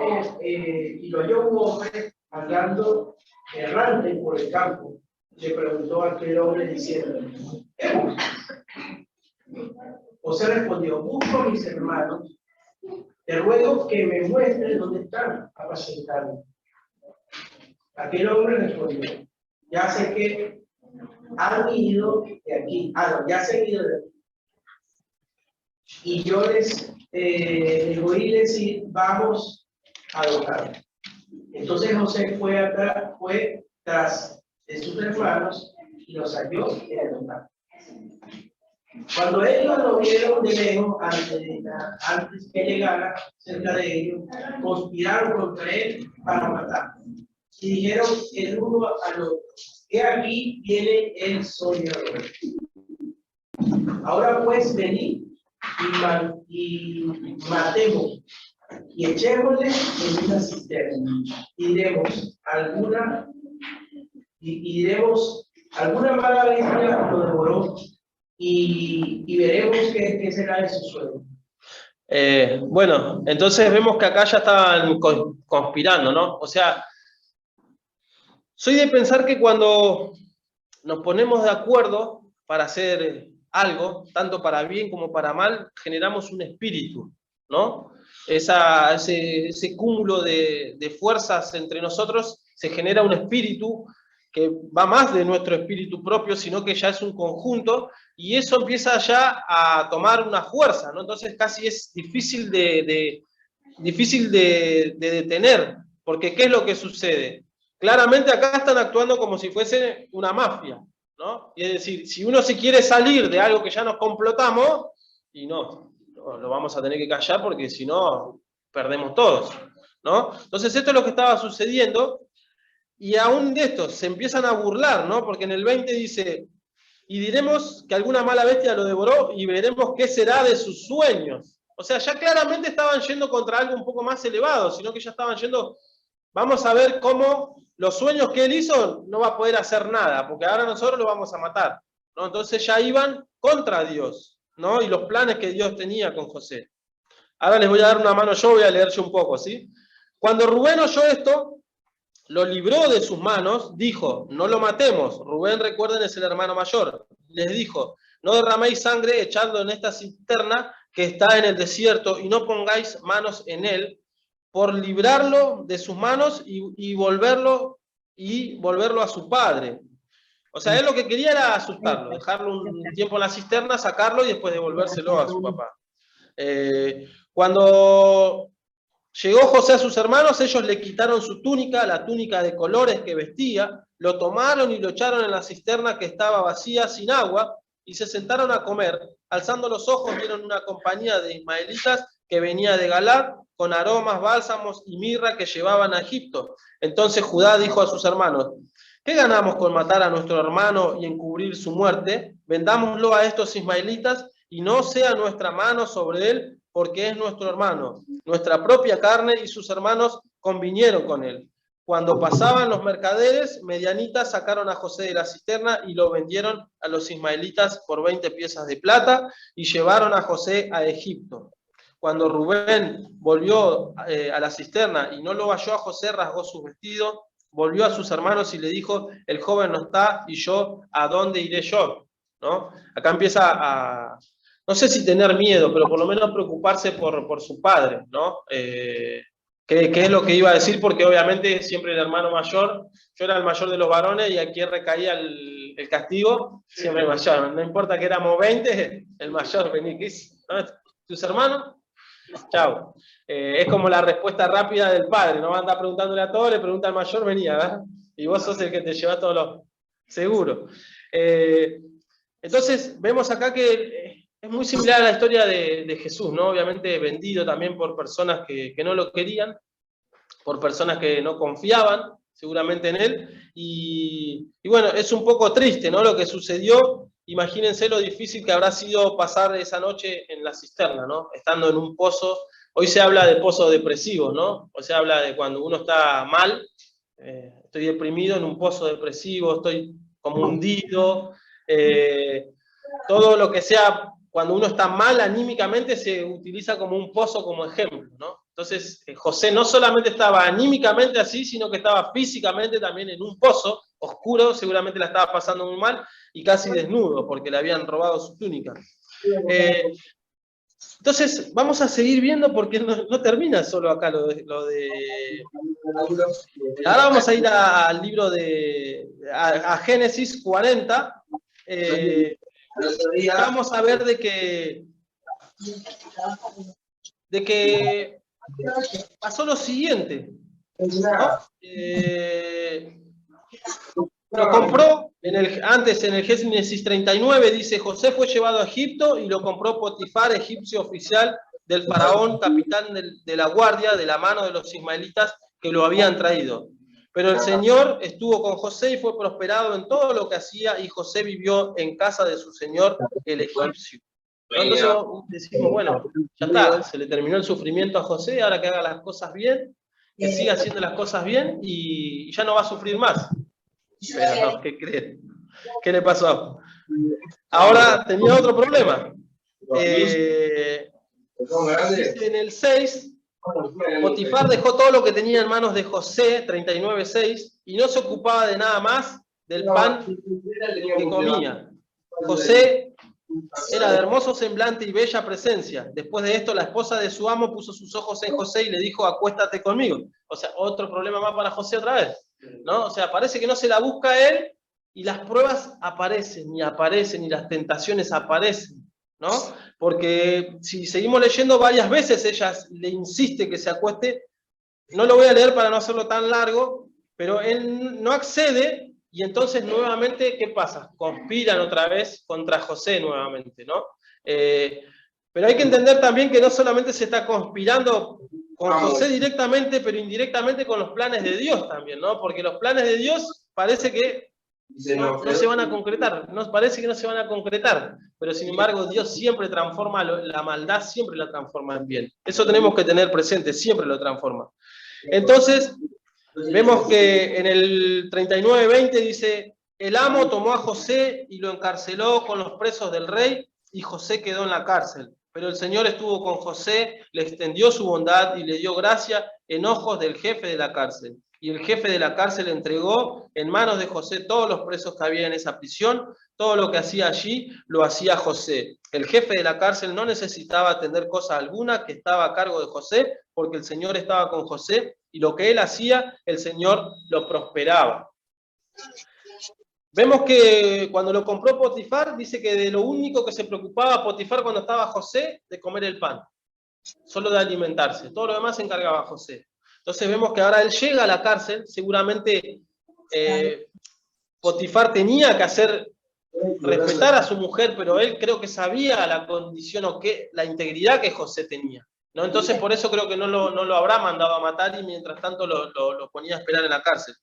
un hombre andando errante por el campo. Le preguntó a aquel hombre diciendo: ¿qué buscas? José respondió: busco a mis hermanos, te ruego que me muestres dónde están apacentando. Aquel hombre respondió: ya sé que han ido de aquí. Ya se han ido de aquí. Y yo les oí decir: vamos a adoptar. Entonces José fue tras de sus hermanos y los halló en adoptar. Cuando ellos lo vieron de lejos, antes que llegara cerca de ellos, conspiraron contra él para matarlo. Y dijeron el uno al otro: he aquí viene el soñador. Ahora pues venid y matemos y echémosle en una cisterna y diremos alguna mala bestia lo devoró y veremos qué será de su sueño.
Bueno, entonces vemos que acá ya estaban conspirando, ¿no? O sea, soy de pensar que cuando nos ponemos de acuerdo para hacer algo, tanto para bien como para mal, generamos un espíritu, ¿no? Ese cúmulo de fuerzas entre nosotros, se genera un espíritu que va más de nuestro espíritu propio, sino que ya es un conjunto, y eso empieza ya a tomar una fuerza, ¿no? Entonces casi es difícil de detener, porque ¿qué es lo que sucede? Claramente acá están actuando como si fuese una mafia, ¿no? Y es decir, si uno se quiere salir de algo que ya nos complotamos, y no, lo vamos a tener que callar porque si no, perdemos todos, ¿no? Entonces esto es lo que estaba sucediendo, y aún de esto se empiezan a burlar, ¿no? Porque en el 20 dice: y diremos que alguna mala bestia lo devoró y veremos qué será de sus sueños. O sea, ya claramente estaban yendo contra algo un poco más elevado, sino que ya estaban yendo, vamos a ver cómo los sueños que él hizo no va a poder hacer nada, porque ahora nosotros lo vamos a matar, ¿no? Entonces ya iban contra Dios, ¿no? Y los planes que Dios tenía con José. Ahora les voy a dar una mano yo, voy a leer yo un poco, ¿sí? Cuando Rubén oyó esto, lo libró de sus manos, dijo: no lo matemos. Rubén, recuerden, es el hermano mayor. Les dijo: no derraméis sangre echando en esta cisterna, que está en el desierto y no pongáis manos en él, por librarlo de sus manos y volverlo a su padre. O sea, él lo que quería era asustarlo, dejarlo un tiempo en la cisterna, sacarlo y después devolvérselo a su papá. Cuando llegó José a sus hermanos, ellos le quitaron su túnica, la túnica de colores que vestía, lo tomaron y lo echaron en la cisterna que estaba vacía, sin agua, y se sentaron a comer. Alzando los ojos, vieron una compañía de ismaelitas que venía de Galaad, con aromas, bálsamos y mirra que llevaban a Egipto. Entonces Judá dijo a sus hermanos: ¿qué ganamos con matar a nuestro hermano y encubrir su muerte? Vendámoslo a estos ismaelitas y no sea nuestra mano sobre él, porque es nuestro hermano. Nuestra propia carne y sus hermanos convinieron con él. Cuando pasaban los mercaderes, medianitas sacaron a José de la cisterna y lo vendieron a los ismaelitas por 20 piezas de plata y llevaron a José a Egipto. Cuando Rubén volvió a la cisterna y no lo halló a José, rasgó su vestido, volvió a sus hermanos y le dijo: el joven no está, y yo, ¿a dónde iré yo? ¿No? Acá empieza a, no sé si tener miedo, pero por lo menos preocuparse por su padre, ¿no? ¿Qué es lo que iba a decir? Porque obviamente siempre el hermano mayor, yo era el mayor de los varones y aquí recaía el castigo, siempre el mayor. No importa que éramos 20, el mayor, vení, ¿qué es? ¿Tus hermanos? Chao. Es como la respuesta rápida del padre, no anda preguntándole a todos, le pregunta al mayor, venía, ¿verdad? Y vos sos el que te lleva todos los seguros. Entonces, vemos acá que es muy similar a la historia de Jesús, ¿no? Obviamente vendido también por personas que no lo querían, por personas que no confiaban seguramente en él, y bueno, es un poco triste, ¿no? Lo que sucedió. Imagínense lo difícil que habrá sido pasar esa noche en la cisterna, ¿no? Estando en un pozo. Hoy se habla de pozos depresivos, ¿no? O se habla de cuando uno está mal, estoy deprimido en un pozo depresivo, estoy como hundido. Todo lo que sea, cuando uno está mal anímicamente, se utiliza como un pozo como ejemplo, ¿no? Entonces, José no solamente estaba anímicamente así, sino que estaba físicamente también en un pozo oscuro, seguramente la estaba pasando muy mal, y casi desnudo, porque le habían robado su túnica. Entonces, vamos a seguir viendo, porque no termina solo acá lo de... Ahora vamos a ir al libro a Génesis 40. Vamos a ver de que pasó lo siguiente, ¿no? Lo compró, antes en el Génesis 39 dice: José fue llevado a Egipto y lo compró Potifar, egipcio oficial del faraón, capitán de la guardia, de la mano de los ismaelitas que lo habían traído. Pero el Señor estuvo con José y fue prosperado en todo lo que hacía, y José vivió en casa de su señor, el egipcio. Entonces decimos, bueno, ya está, se le terminó el sufrimiento a José, ahora que haga las cosas bien, que siga haciendo las cosas bien y ya no va a sufrir más. Pero no, ¿qué creen? ¿Qué le pasó? Ahora tenía otro problema. Dice en el 6, Potifar dejó todo lo que tenía en manos de José, 39:6, y no se ocupaba de nada más del pan que comía. José era de hermoso semblante y bella presencia. Después de esto, la esposa de su amo puso sus ojos en José y le dijo: acuéstate conmigo. O sea, otro problema más para José otra vez, ¿no? O sea, parece que no se la busca él, y las pruebas aparecen, y las tentaciones aparecen, ¿no? Porque si seguimos leyendo, varias veces ella le insiste que se acueste. No lo voy a leer para no hacerlo tan largo, pero él no accede. Y entonces nuevamente, ¿qué pasa? Conspiran otra vez contra José nuevamente, ¿no? Pero hay que entender también que no solamente se está conspirando con José directamente, pero indirectamente con los planes de Dios también, ¿no? Porque los planes de Dios parece que no se van a concretar, parece que no se van a concretar, pero sin embargo Dios siempre transforma la maldad, siempre la transforma en bien. Eso tenemos que tener presente, siempre lo transforma. Entonces, vemos que en el 39:20 dice: el amo tomó a José y lo encarceló con los presos del rey, y José quedó en la cárcel. Pero el Señor estuvo con José, le extendió su bondad y le dio gracia en ojos del jefe de la cárcel. Y el jefe de la cárcel entregó en manos de José todos los presos que había en esa prisión. Todo lo que hacía allí lo hacía José. El jefe de la cárcel no necesitaba atender cosa alguna, que estaba a cargo de José, porque el Señor estaba con José, y lo que él hacía, el Señor lo prosperaba. Vemos que cuando lo compró Potifar, dice que de lo único que se preocupaba Potifar cuando estaba José, de comer el pan, solo de alimentarse. Todo lo demás se encargaba José. Entonces vemos que ahora él llega a la cárcel, seguramente Potifar tenía que hacer respetar a su mujer, pero él creo que sabía la condición o la integridad que José tenía, ¿no? Entonces por eso creo que no lo habrá mandado a matar y mientras tanto lo ponía a esperar en la cárcel.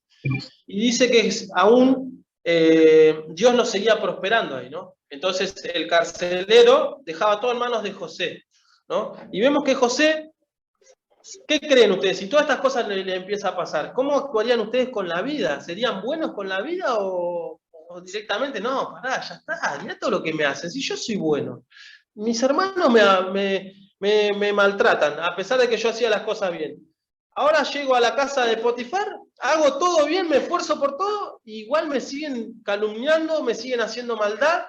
Y dice que aún Dios lo seguía prosperando ahí, ¿no? Entonces el carcelero dejaba todo en manos de José, ¿no? Y vemos que José, ¿qué creen ustedes? Si todas estas cosas le empiezan a pasar, ¿cómo actuarían ustedes con la vida? ¿Serían buenos con la vida o directamente, no, pará, ya está, mirá todo lo que me hacen, si yo soy bueno? Mis hermanos me maltratan, a pesar de que yo hacía las cosas bien. Ahora llego a la casa de Potifar, hago todo bien, me esfuerzo por todo, igual me siguen calumniando, me siguen haciendo maldad,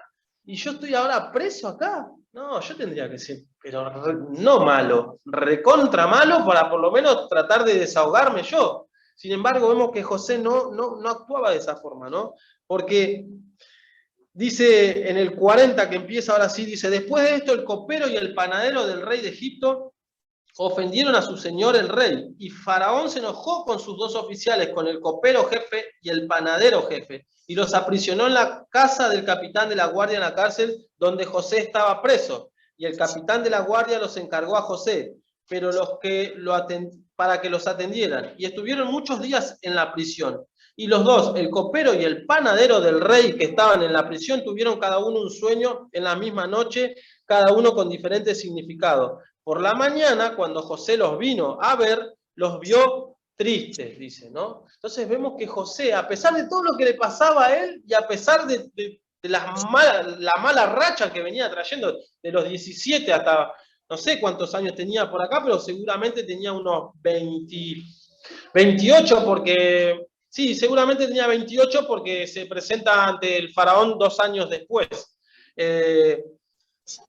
y yo estoy ahora preso acá. No, yo tendría que ser, pero no malo, recontra malo para por lo menos tratar de desahogarme yo. Sin embargo, vemos que José no actuaba de esa forma, ¿no? Porque dice en el 40 que empieza ahora sí, dice, después de esto el copero y el panadero del rey de Egipto ofendieron a su señor el rey, y Faraón se enojó con sus dos oficiales, con el copero jefe y el panadero jefe, y los aprisionó en la casa del capitán de la guardia en la cárcel donde José estaba preso, y el capitán de la guardia los encargó a José, pero para que los atendieran, y estuvieron muchos días en la prisión. Y los dos, el copero y el panadero del rey que estaban en la prisión, tuvieron cada uno un sueño en la misma noche, cada uno con diferente significado. Por la mañana, cuando José los vino a ver, los vio tristes, dice, ¿no? Entonces vemos que José, a pesar de todo lo que le pasaba a él, y a pesar de la mala racha que venía trayendo, de los 17 hasta, no sé cuántos años tenía por acá, pero seguramente tenía unos 28, porque, sí, seguramente tenía 28 porque se presenta ante el faraón 2 años después.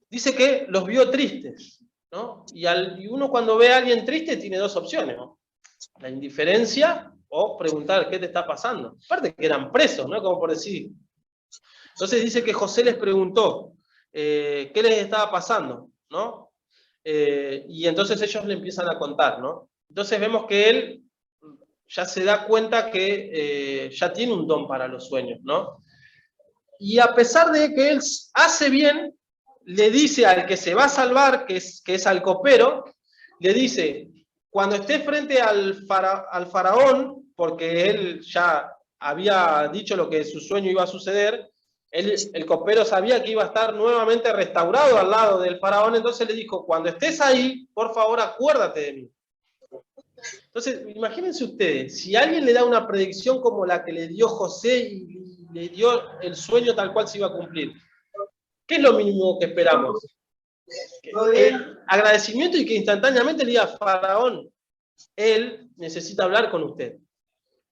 Dice que los vio tristes, ¿no? Y uno cuando ve a alguien triste tiene dos opciones, ¿no? La indiferencia o preguntar qué te está pasando. Aparte que eran presos, ¿no? Como por decir. Entonces dice que José les preguntó qué les estaba pasando, ¿no? Y entonces ellos le empiezan a contar, ¿no? Entonces vemos que él ya se da cuenta que ya tiene un don para los sueños, ¿no? Y a pesar de que él hace bien, le dice al que se va a salvar, que es al copero, le dice, cuando esté frente al faraón, porque él ya había dicho lo que su sueño iba a suceder, el copero sabía que iba a estar nuevamente restaurado al lado del faraón, entonces le dijo, cuando estés ahí, por favor acuérdate de mí. Entonces, imagínense ustedes, si alguien le da una predicción como la que le dio José y le dio el sueño tal cual se iba a cumplir, ¿qué es lo mínimo que esperamos? Agradecimiento y que instantáneamente le diga, faraón, él necesita hablar con usted.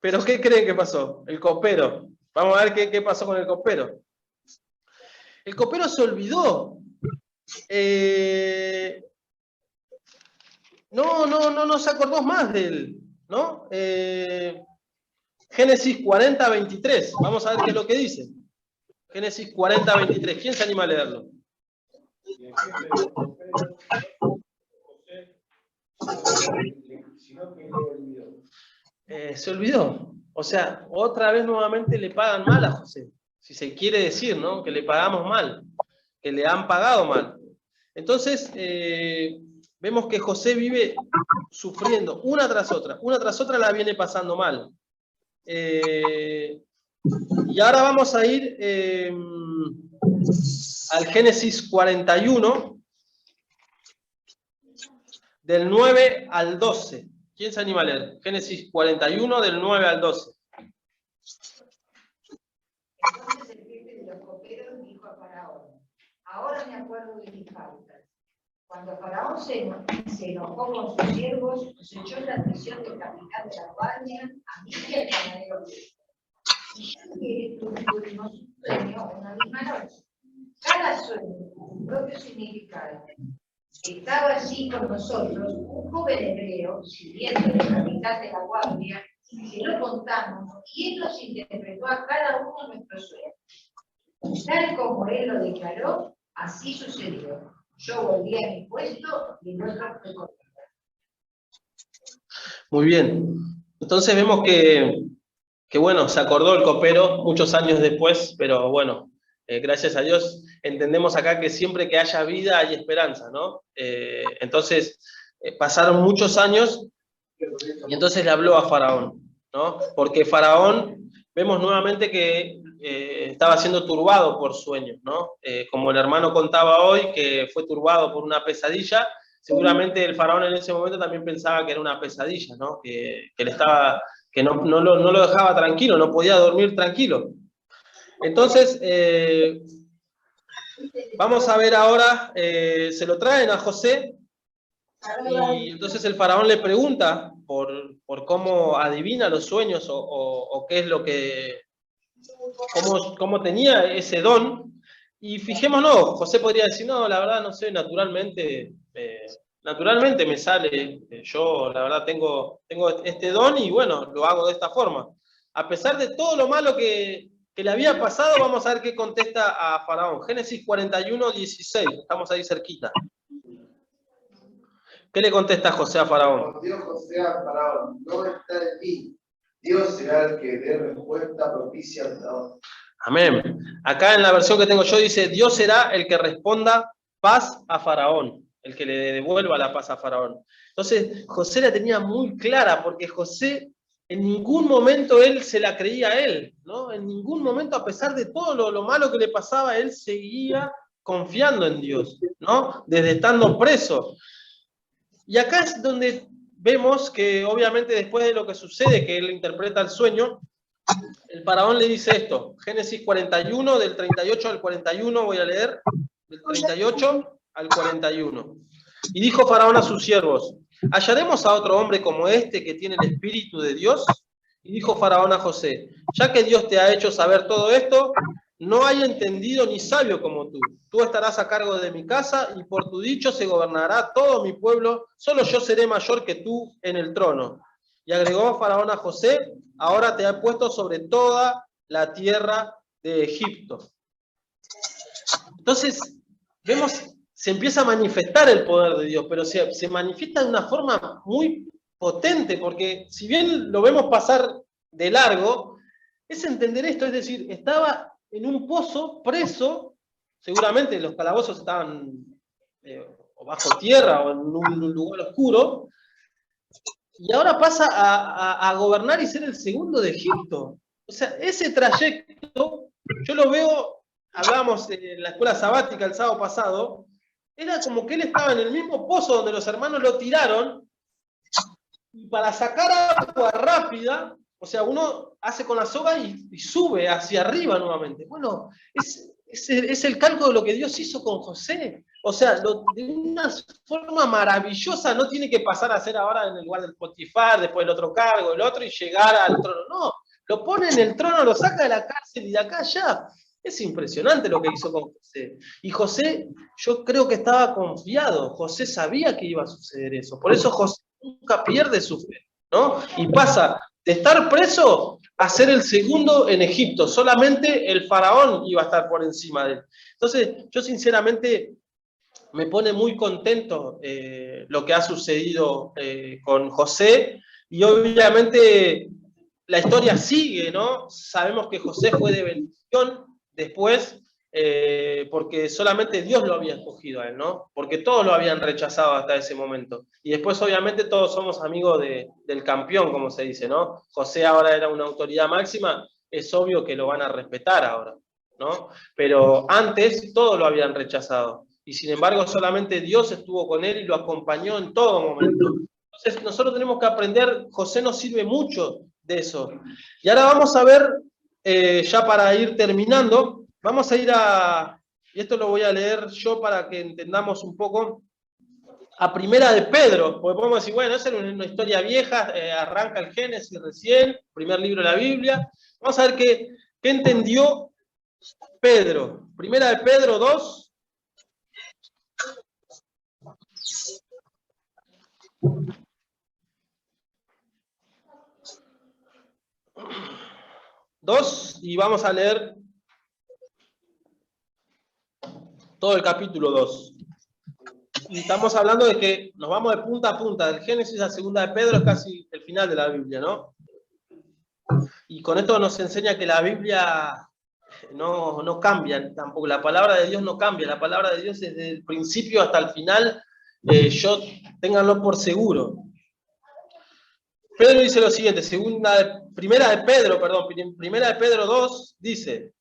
¿Pero qué creen que pasó? El copero. Vamos a ver qué pasó con el copero. El copero se olvidó. No se acordó más de él, ¿no? Génesis 40, 23. Vamos a ver qué es lo que dice. Génesis 40, 23. ¿Quién se anima a leerlo? Se olvidó. O sea, otra vez nuevamente le pagan mal a José. Si se quiere decir, ¿no? Que le pagamos mal. Que le han pagado mal. Entonces, vemos que José vive sufriendo una tras otra la viene pasando mal. Y ahora vamos a ir al Génesis 41, del 9 al 12. ¿Quién se anima a leer? Génesis 41, del 9 al 12.
Entonces el jefe de los coperos dijo a Faraón, ahora me acuerdo de mis faltas. Cuando Faraón se enojó con sus siervos, nos echó la atención del capitán de la guardia, a mí y al panadero. Y ya que tuvimos un sueño una misma noche. Cada sueño, un propio significado. Estaba allí con nosotros un joven hebreo, sirviendo del capitán de la guardia, que lo contamos, y él nos interpretó a cada uno nuestro sueño. Tal como él lo declaró, así sucedió. Yo volví a mi puesto y el otro fue conmigo.
Muy bien. Entonces vemos que bueno, se acordó el copero muchos años después, pero bueno, gracias a Dios entendemos acá que siempre que haya vida hay esperanza, ¿no? Entonces pasaron muchos años y entonces le habló a Faraón, ¿no? Porque Faraón, vemos nuevamente que estaba siendo turbado por sueños, ¿no? Como el hermano contaba hoy, que fue turbado por una pesadilla, seguramente el Faraón en ese momento también pensaba que era una pesadilla, ¿no? Que no lo dejaba tranquilo, no podía dormir tranquilo. Entonces, vamos a ver ahora, se lo traen a José, y entonces el Faraón le pregunta por cómo adivina los sueños o qué es lo que, cómo tenía ese don. Y fijémonos, José podría decir, no, la verdad no sé, naturalmente me sale, yo la verdad tengo este don y bueno, lo hago de esta forma. A pesar de todo lo malo que le había pasado, vamos a ver qué contesta a Faraón. Génesis 41, 16, estamos ahí cerquita. ¿Qué le contesta José a Faraón?
Dios José a Faraón, no está en ti. Dios será el que dé respuesta propicia al Faraón.
Amén. Acá en la versión que tengo yo dice, Dios será el que responda paz a Faraón, el que le devuelva la paz a Faraón. Entonces, José la tenía muy clara, porque José en ningún momento él se la creía a él, ¿no? En ningún momento, a pesar de todo lo malo que le pasaba, él seguía confiando en Dios, ¿no? Desde estando preso. Y acá es donde vemos que obviamente después de lo que sucede, que él interpreta el sueño, el Faraón le dice esto, Génesis 41, del 38 al 41, voy a leer, del 38 al 41. Y dijo Faraón a sus siervos, ¿hallaremos a otro hombre como este que tiene el Espíritu de Dios? Y dijo Faraón a José, ya que Dios te ha hecho saber todo esto, no hay entendido ni sabio como tú. Tú estarás a cargo de mi casa y por tu dicho se gobernará todo mi pueblo, solo yo seré mayor que tú en el trono. Y agregó Faraón a José, ahora te he puesto sobre toda la tierra de Egipto. Entonces, vemos, se empieza a manifestar el poder de Dios, pero se manifiesta de una forma muy potente, porque si bien lo vemos pasar de largo, es entender esto, es decir, estaba en un pozo, preso, seguramente los calabozos estaban o bajo tierra o en un lugar oscuro, y ahora pasa a gobernar y ser el segundo de Egipto. O sea, ese trayecto, yo lo veo, hablábamos en la escuela sabática el sábado pasado, era como que él estaba en el mismo pozo donde los hermanos lo tiraron, y para sacar agua rápida, o sea, uno hace con la soga y sube hacia arriba nuevamente. Bueno, es el cálculo de lo que Dios hizo con José. O sea, de una forma maravillosa, no tiene que pasar a ser ahora en el lugar del Potifar, después el otro cargo, el otro, y llegar al trono. No, lo pone en el trono, lo saca de la cárcel y de acá allá. Es impresionante lo que hizo con José. Y José, yo creo que estaba confiado. José sabía que iba a suceder eso. Por eso José nunca pierde su fe, ¿no? Y pasa de estar preso a ser el segundo en Egipto. Solamente el faraón iba a estar por encima de él. Entonces, yo sinceramente me pone muy contento lo que ha sucedido con José. Y obviamente la historia sigue, ¿no? Sabemos que José fue de bendición después, porque solamente Dios lo había escogido a él, ¿no? Porque todos lo habían rechazado hasta ese momento. Y después, obviamente, todos somos amigos del campeón, como se dice, ¿no? José ahora era una autoridad máxima, es obvio que lo van a respetar ahora, ¿no? Pero antes todos lo habían rechazado. Y sin embargo, solamente Dios estuvo con él y lo acompañó en todo momento. Entonces, nosotros tenemos que aprender, José nos sirve mucho de eso. Y ahora vamos a ver, ya para ir terminando, vamos a ir y esto lo voy a leer yo para que entendamos un poco a Primera de Pedro, porque podemos decir, bueno, esa es una historia vieja, arranca el Génesis recién, primer libro de la Biblia. Vamos a ver qué entendió Pedro. Primera de Pedro 2. Y vamos a leer todo el capítulo 2. Y estamos hablando de que nos vamos de punta a punta, del Génesis a Segunda de Pedro, es casi el final de la Biblia, ¿no? Y con esto nos enseña que la Biblia no cambia, tampoco la palabra de Dios no cambia, la palabra de Dios desde el principio hasta el final, ténganlo por seguro. Pedro dice lo siguiente, Primera de Pedro 2 dice: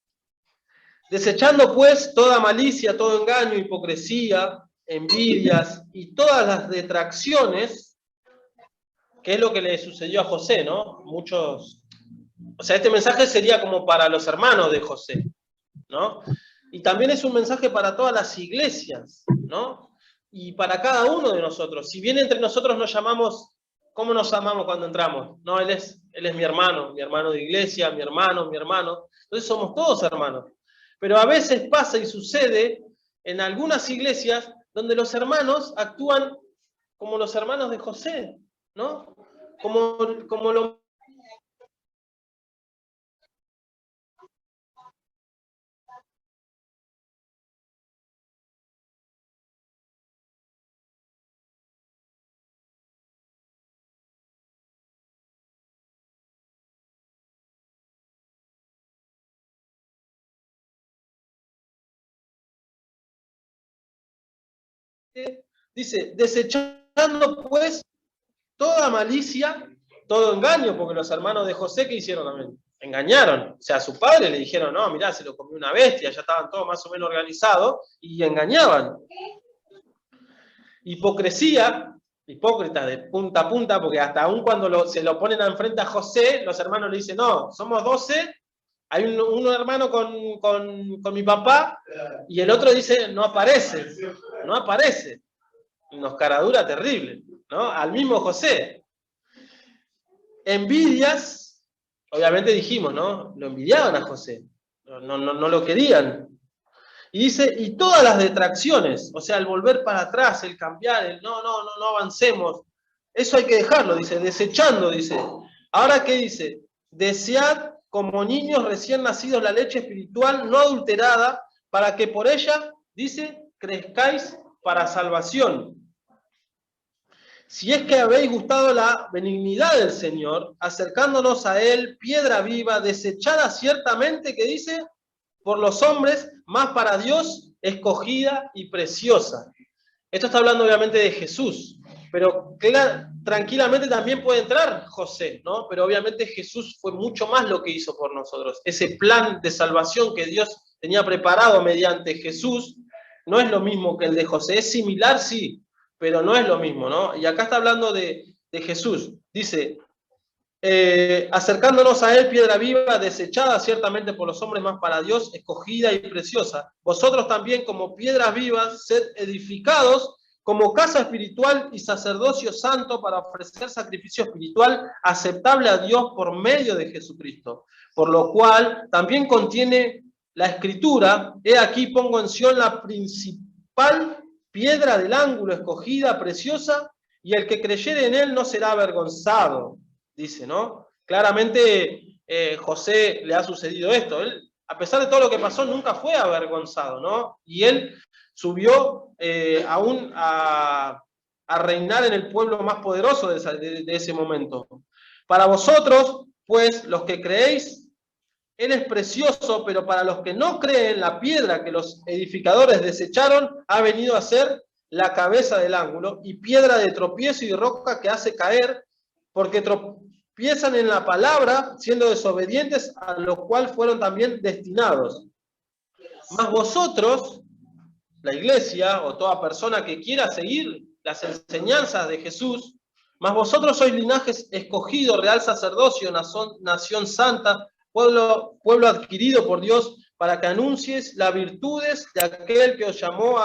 desechando pues toda malicia, todo engaño, hipocresía, envidias y todas las detracciones, que es lo que le sucedió a José, ¿no? O sea, este mensaje sería como para los hermanos de José, ¿no? Y también es un mensaje para todas las iglesias, ¿no? Y para cada uno de nosotros. Si bien entre nosotros nos llamamos, ¿cómo nos amamos cuando entramos? No, él es mi hermano de iglesia, mi hermano. Entonces somos todos hermanos. Pero a veces pasa y sucede en algunas iglesias donde los hermanos actúan como los hermanos de José, ¿no? Como lo... Dice, desechando pues toda malicia, todo engaño, porque los hermanos de José, ¿qué hicieron también? Engañaron. O sea, a su padre le dijeron, no, mirá, se lo comió una bestia, ya estaban todos más o menos organizados, y engañaban. Hipocresía, hipócrita de punta a punta, porque hasta aún cuando se lo ponen enfrente a José, los hermanos le dicen, no, somos 12, hay un hermano con mi papá, y el otro dice, no aparece. Unos caradura terrible, ¿no? Al mismo José. Envidias, obviamente dijimos, ¿no? Lo envidiaban a José, no lo querían. Y dice, y todas las detracciones, o sea, el volver para atrás, el cambiar, el no avancemos, eso hay que dejarlo, dice, desechando, dice. Ahora, ¿qué dice? Desead como niños recién nacidos la leche espiritual no adulterada, para que por ella, dice, crezcáis para salvación. Si es que habéis gustado la benignidad del Señor, acercándonos a Él, piedra viva, desechada ciertamente, que dice, por los hombres, más para Dios, escogida y preciosa. Esto está hablando obviamente de Jesús, pero tranquilamente también puede entrar José, ¿no? Pero obviamente Jesús fue mucho más lo que hizo por nosotros. Ese plan de salvación que Dios tenía preparado mediante Jesús, no es lo mismo que el de José. Es similar, sí, pero no es lo mismo, ¿no? Y acá está hablando de Jesús. Dice, acercándonos a Él, piedra viva, desechada ciertamente por los hombres, más para Dios, escogida y preciosa. Vosotros también, como piedras vivas, sed edificados como casa espiritual y sacerdocio santo para ofrecer sacrificio espiritual aceptable a Dios por medio de Jesucristo. Por lo cual también contiene la Escritura, he aquí pongo en Sión la principal piedra del ángulo, escogida, preciosa, y el que creyere en Él no será avergonzado. Dice, ¿no? Claramente José le ha sucedido esto. Él, a pesar de todo lo que pasó, nunca fue avergonzado, ¿no? Y él subió aún a reinar en el pueblo más poderoso de ese momento. Para vosotros, pues, los que creéis, Él es precioso, pero para los que no creen, la piedra que los edificadores desecharon ha venido a ser la cabeza del ángulo y piedra de tropiezo y roca que hace caer, porque tropiezan en la palabra, siendo desobedientes, a lo cual fueron también destinados. Mas vosotros, la iglesia, o toda persona que quiera seguir las enseñanzas de Jesús, mas vosotros sois linaje escogido, real sacerdocio, nación santa, pueblo adquirido por Dios, para que anuncies las virtudes de aquel que os llamó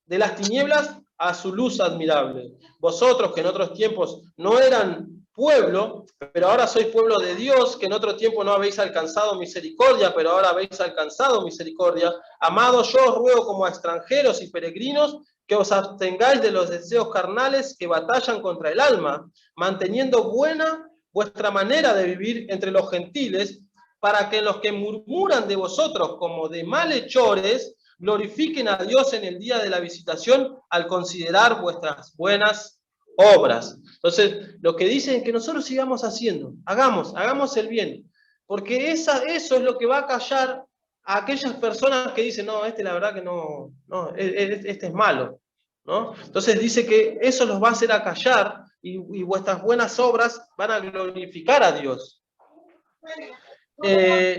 de las tinieblas a su luz admirable. Vosotros que en otros tiempos no eran pueblo, pero ahora sois pueblo de Dios, que en otro tiempo no habéis alcanzado misericordia, pero ahora habéis alcanzado misericordia. Amados, yo os ruego como a extranjeros y peregrinos que os abstengáis de los deseos carnales que batallan contra el alma, manteniendo buena vuestra manera de vivir entre los gentiles, para que los que murmuran de vosotros como de malhechores glorifiquen a Dios en el día de la visitación al considerar vuestras buenas obras. Entonces, lo que dicen es que nosotros sigamos haciendo, hagamos el bien, porque eso es lo que va a callar a aquellas personas que dicen, no, la verdad que no, este es malo, ¿no? Entonces dice que eso los va a hacer acallar y vuestras buenas obras van a glorificar a Dios.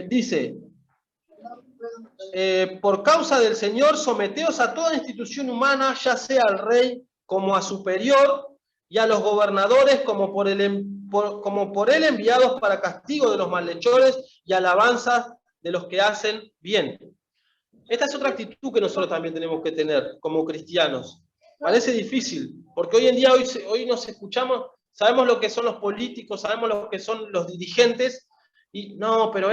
Dice, por causa del Señor, someteos a toda institución humana, ya sea al rey como a superior, y a los gobernadores como por él enviados para castigo de los malhechores y alabanza de los que hacen bien. Esta es otra actitud que nosotros también tenemos que tener como cristianos. Parece difícil, porque hoy en día hoy nos escuchamos, sabemos lo que son los políticos, sabemos lo que son los dirigentes, y no, pero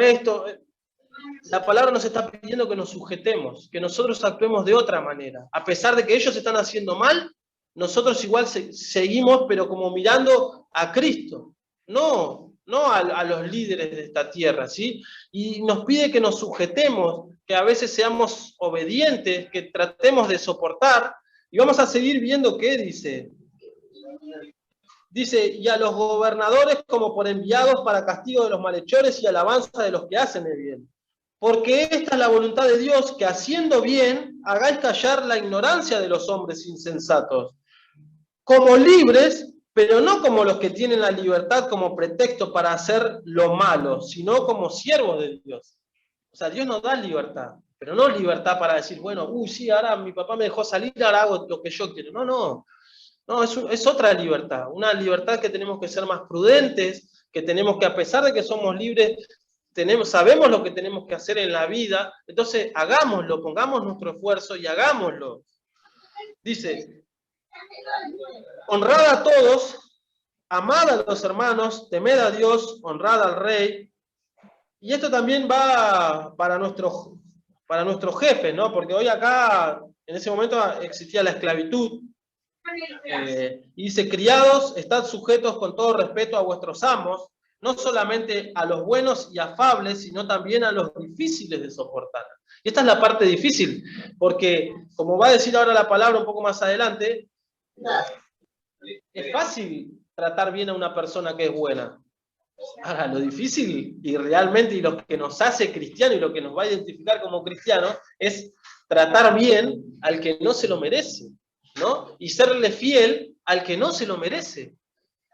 la palabra nos está pidiendo que nos sujetemos, que nosotros actuemos de otra manera. A pesar de que ellos están haciendo mal, nosotros igual seguimos, pero como mirando a Cristo, no a los líderes de esta tierra, ¿sí? Y nos pide que nos sujetemos, que a veces seamos obedientes, que tratemos de soportar, y vamos a seguir viendo qué dice. Dice, y a los gobernadores como por enviados para castigo de los malhechores y alabanza de los que hacen el bien. Porque esta es la voluntad de Dios, que haciendo bien, hagáis callar la ignorancia de los hombres insensatos. Como libres, pero no como los que tienen la libertad como pretexto para hacer lo malo, sino como siervos de Dios. O sea, Dios nos da libertad, pero no libertad para decir, bueno, sí, ahora mi papá me dejó salir, ahora hago lo que yo quiero. No, es otra libertad, una libertad que tenemos que ser más prudentes, que tenemos que, a pesar de que somos libres, sabemos lo que tenemos que hacer en la vida, entonces hagámoslo, pongamos nuestro esfuerzo y hagámoslo. Dice, honrad a todos, amad a los hermanos, temed a Dios, honrad al rey. Y esto también va para nuestros jefes, ¿no? Porque hoy acá, en ese momento existía la esclavitud. Y dice, criados, estad sujetos con todo respeto a vuestros amos, no solamente a los buenos y afables, sino también a los difíciles de soportar. Y esta es la parte difícil, porque, como va a decir ahora la palabra un poco más adelante, es fácil tratar bien a una persona que es buena. Ahora, lo difícil y realmente, y lo que nos hace cristiano y lo que nos va a identificar como cristianos, es tratar bien al que no se lo merece, ¿no? Y serle fiel al que no se lo merece.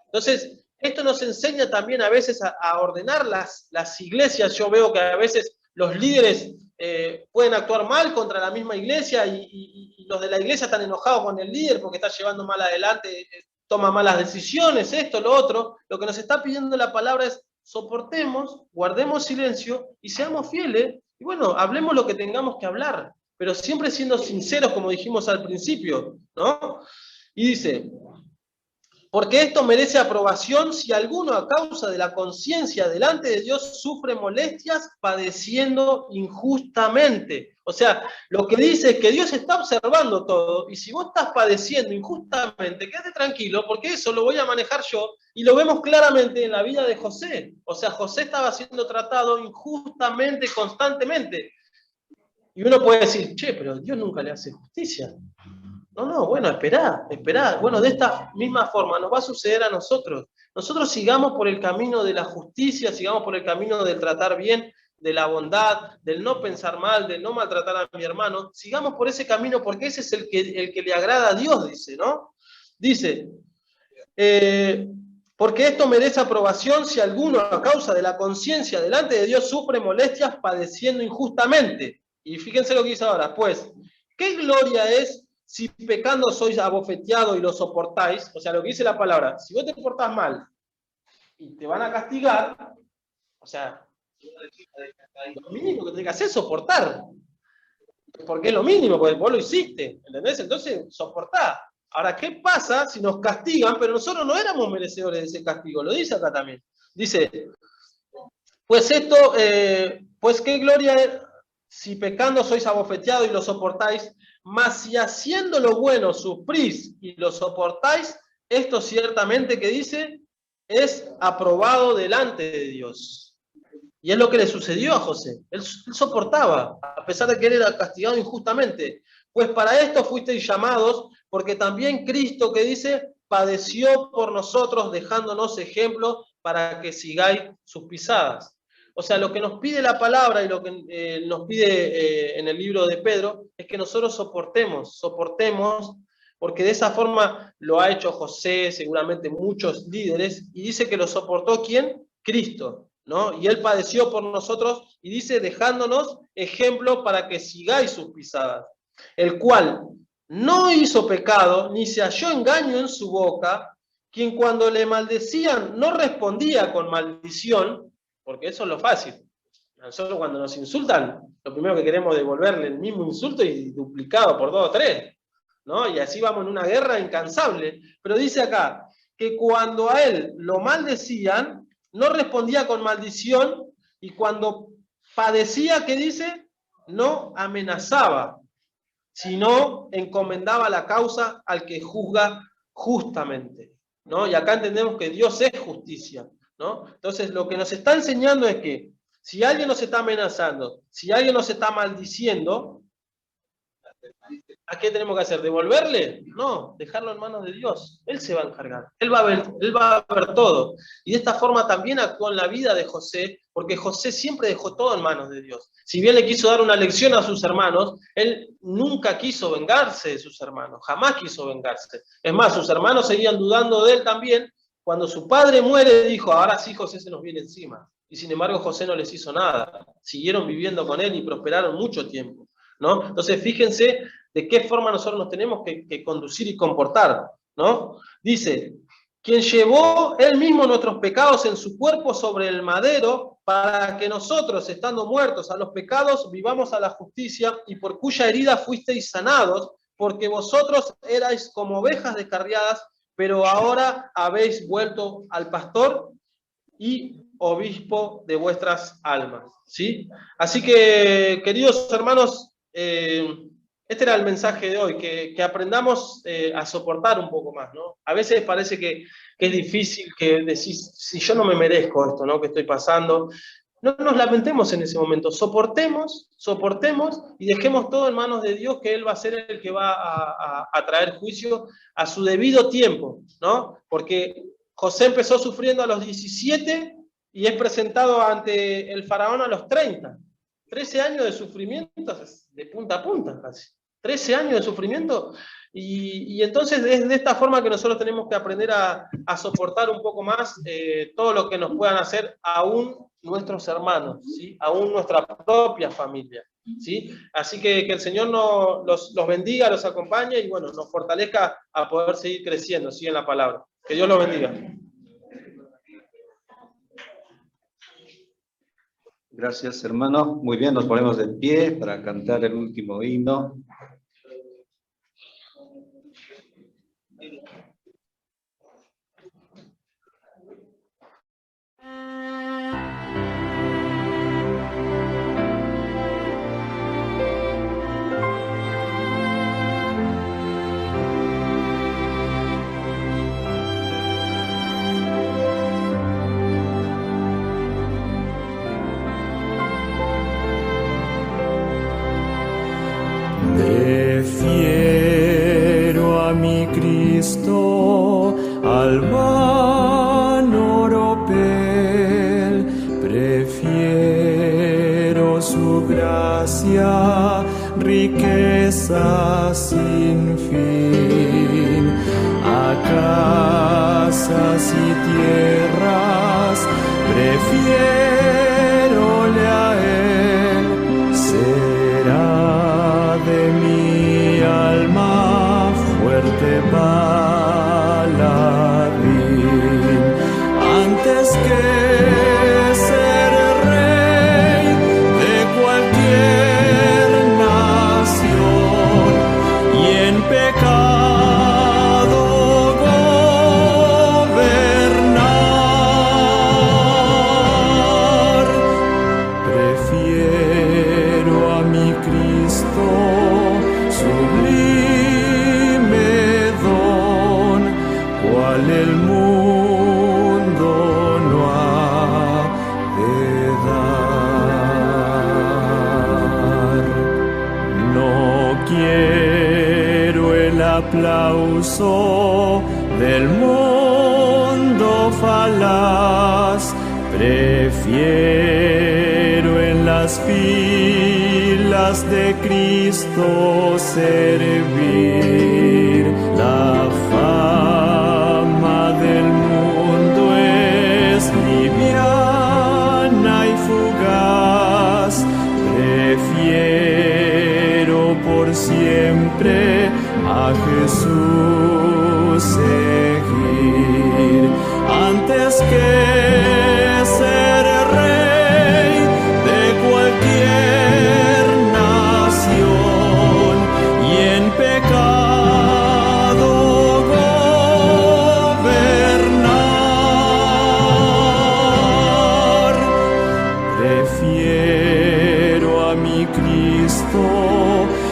Entonces, esto nos enseña también a veces a ordenar las iglesias. Yo veo que a veces los líderes pueden actuar mal contra la misma iglesia y los de la iglesia están enojados con el líder porque está llevando mal adelante, toma malas decisiones, esto, lo otro. Lo que nos está pidiendo la palabra es soportemos, guardemos silencio y seamos fieles. Y bueno, hablemos lo que tengamos que hablar, pero siempre siendo sinceros, como dijimos al principio, ¿no? Y dice, porque esto merece aprobación si alguno a causa de la conciencia delante de Dios sufre molestias padeciendo injustamente. O sea, lo que dice es que Dios está observando todo, y si vos estás padeciendo injustamente, quédate tranquilo, porque eso lo voy a manejar yo, y lo vemos claramente en la vida de José. O sea, José estaba siendo tratado injustamente, constantemente. Y uno puede decir, che, pero Dios nunca le hace justicia. No, bueno, esperá. Bueno, de esta misma forma nos va a suceder a nosotros. Nosotros sigamos por el camino de la justicia, sigamos por el camino del tratar bien, de la bondad, del no pensar mal, del no maltratar a mi hermano. Sigamos por ese camino porque ese es el que le agrada a Dios, dice, ¿no? Dice, porque esto merece aprobación si alguno a causa de la conciencia delante de Dios sufre molestias padeciendo injustamente. Y fíjense lo que dice ahora, pues, ¿qué gloria es si pecando sois abofeteados y lo soportáis? O sea, lo que dice la palabra, si vos te portás mal y te van a castigar, o sea, lo mínimo que tenés que hacer es soportar. Porque es lo mínimo, porque vos lo hiciste, ¿entendés? Entonces, soportá. Ahora, ¿qué pasa si nos castigan? Pero nosotros no éramos merecedores de ese castigo. Lo dice acá también. Dice, pues esto, pues qué gloria si pecando sois abofeteados y lo soportáis, mas si haciendo lo bueno sufrís y lo soportáis, esto ciertamente que dice, es aprobado delante de Dios. Y es lo que le sucedió a José. Él soportaba, a pesar de que él era castigado injustamente. Pues para esto fuisteis llamados, porque también Cristo, que dice, padeció por nosotros, dejándonos ejemplo para que sigáis sus pisadas. O sea, lo que nos pide la palabra y lo que nos pide en el libro de Pedro es que nosotros soportemos, porque de esa forma lo ha hecho José, seguramente muchos líderes, y dice que lo soportó ¿quién? Cristo, ¿no? Y él padeció por nosotros y dice, dejándonos ejemplo para que sigáis sus pisadas, el cual no hizo pecado, ni se halló engaño en su boca, quien cuando le maldecían no respondía con maldición, porque eso es lo fácil. Nosotros cuando nos insultan, lo primero que queremos es devolverle el mismo insulto y duplicado por 2 o 3, ¿no? Y así vamos en una guerra incansable. Pero dice acá, que cuando a él lo maldecían, no respondía con maldición, y cuando padecía, ¿qué dice? No amenazaba, sino encomendaba la causa al que juzga justamente, ¿no? Y acá entendemos que Dios es justicia, ¿no? Entonces lo que nos está enseñando es que si alguien nos está amenazando, si alguien nos está maldiciendo, ¿a qué tenemos que hacer? ¿Devolverle? No, dejarlo en manos de Dios. Él se va a encargar. Él va a ver todo. Y de esta forma también actuó en la vida de José, porque José siempre dejó todo en manos de Dios. Si bien le quiso dar una lección a sus hermanos, él nunca quiso vengarse de sus hermanos, jamás quiso vengarse. Es más, sus hermanos seguían dudando de él también. Cuando su padre muere, dijo, ahora sí José se nos viene encima. Y sin embargo José no les hizo nada. Siguieron viviendo con él y prosperaron mucho tiempo, ¿no? Entonces fíjense de qué forma nosotros nos tenemos que conducir y comportar, ¿no? Dice, quien llevó él mismo nuestros pecados en su cuerpo sobre el madero, para que nosotros, estando muertos a los pecados, vivamos a la justicia, y por cuya herida fuisteis sanados, porque vosotros erais como ovejas descarriadas, pero ahora habéis vuelto al pastor y obispo de vuestras almas, ¿sí? Así que, queridos hermanos, este era el mensaje de hoy, que aprendamos a soportar un poco más, ¿no? A veces parece que es difícil, que decís, si yo no me merezco esto, ¿no?, que estoy pasando. No nos lamentemos en ese momento, soportemos y dejemos todo en manos de Dios, que Él va a ser el que va a traer juicio a su debido tiempo, ¿no? Porque José empezó sufriendo a los 17 y es presentado ante el faraón a los 30. 13 años de sufrimiento de punta a punta casi. 13 años de sufrimiento, y entonces es de esta forma que nosotros tenemos que aprender a soportar un poco más todo lo que nos puedan hacer aún nuestros hermanos, ¿sí? Aún nuestra propia familia, ¿sí? Así que el Señor los bendiga, los acompañe y bueno, nos fortalezca a poder seguir creciendo, ¿sí?, en la palabra. Que Dios los bendiga.
Gracias, hermano. Muy bien, nos ponemos de pie para cantar el último himno.
Prefiero a mi Cristo al vano oropel, prefiero su gracia, riqueza sin fin, a casas y tierras, prefiérole a él, será de mi alma fuerte paladín, antes que ser rey de cualquier nación y en pecado uso del mundo falaz, prefiero en las filas de Cristo servir. La fama del mundo es liviana y fugaz, prefiero por siempre a Jesús seguir, antes que ser rey de cualquier nación y en pecado gobernar. Prefiero a mi Cristo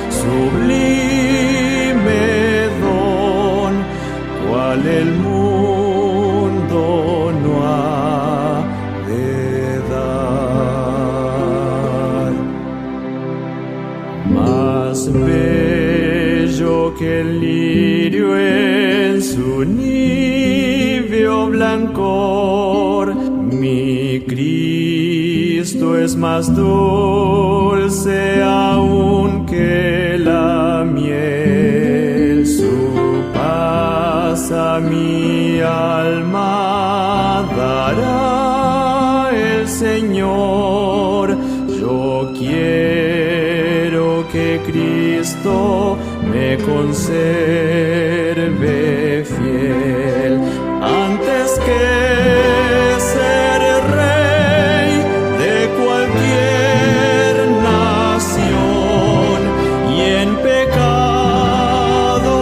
sublime don, cual el mundo no ha de dar. Más bello que el lirio en su níveo blancor, mi Cristo es más dulce aún que la miel. Su paz a mi alma dará el Señor. Yo quiero que Cristo me conserve fiel, antes que ser rey de cualquier nación y en pecado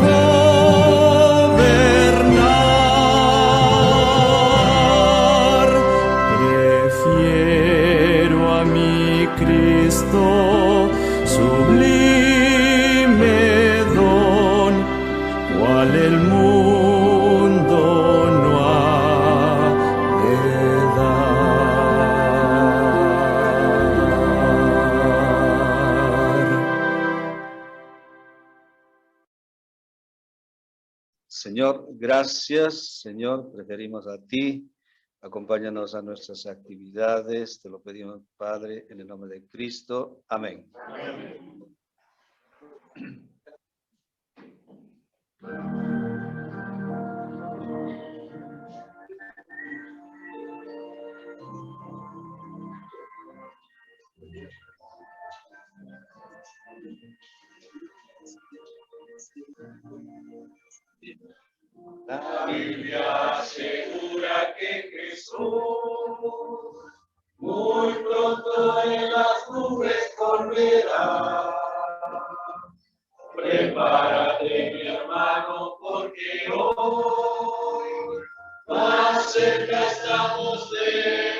gobernar. Prefiero a mi Cristo sublime don, cual el mundo no ha de dar.
Señor, gracias. Señor, preferimos a ti. Acompáñanos a nuestras actividades. Te lo pedimos, Padre, en el nombre de Cristo. Amén.
La Biblia asegura que Jesús muy pronto en las nubes volverá. Prepárate, mi hermano, porque hoy más cerca estamos de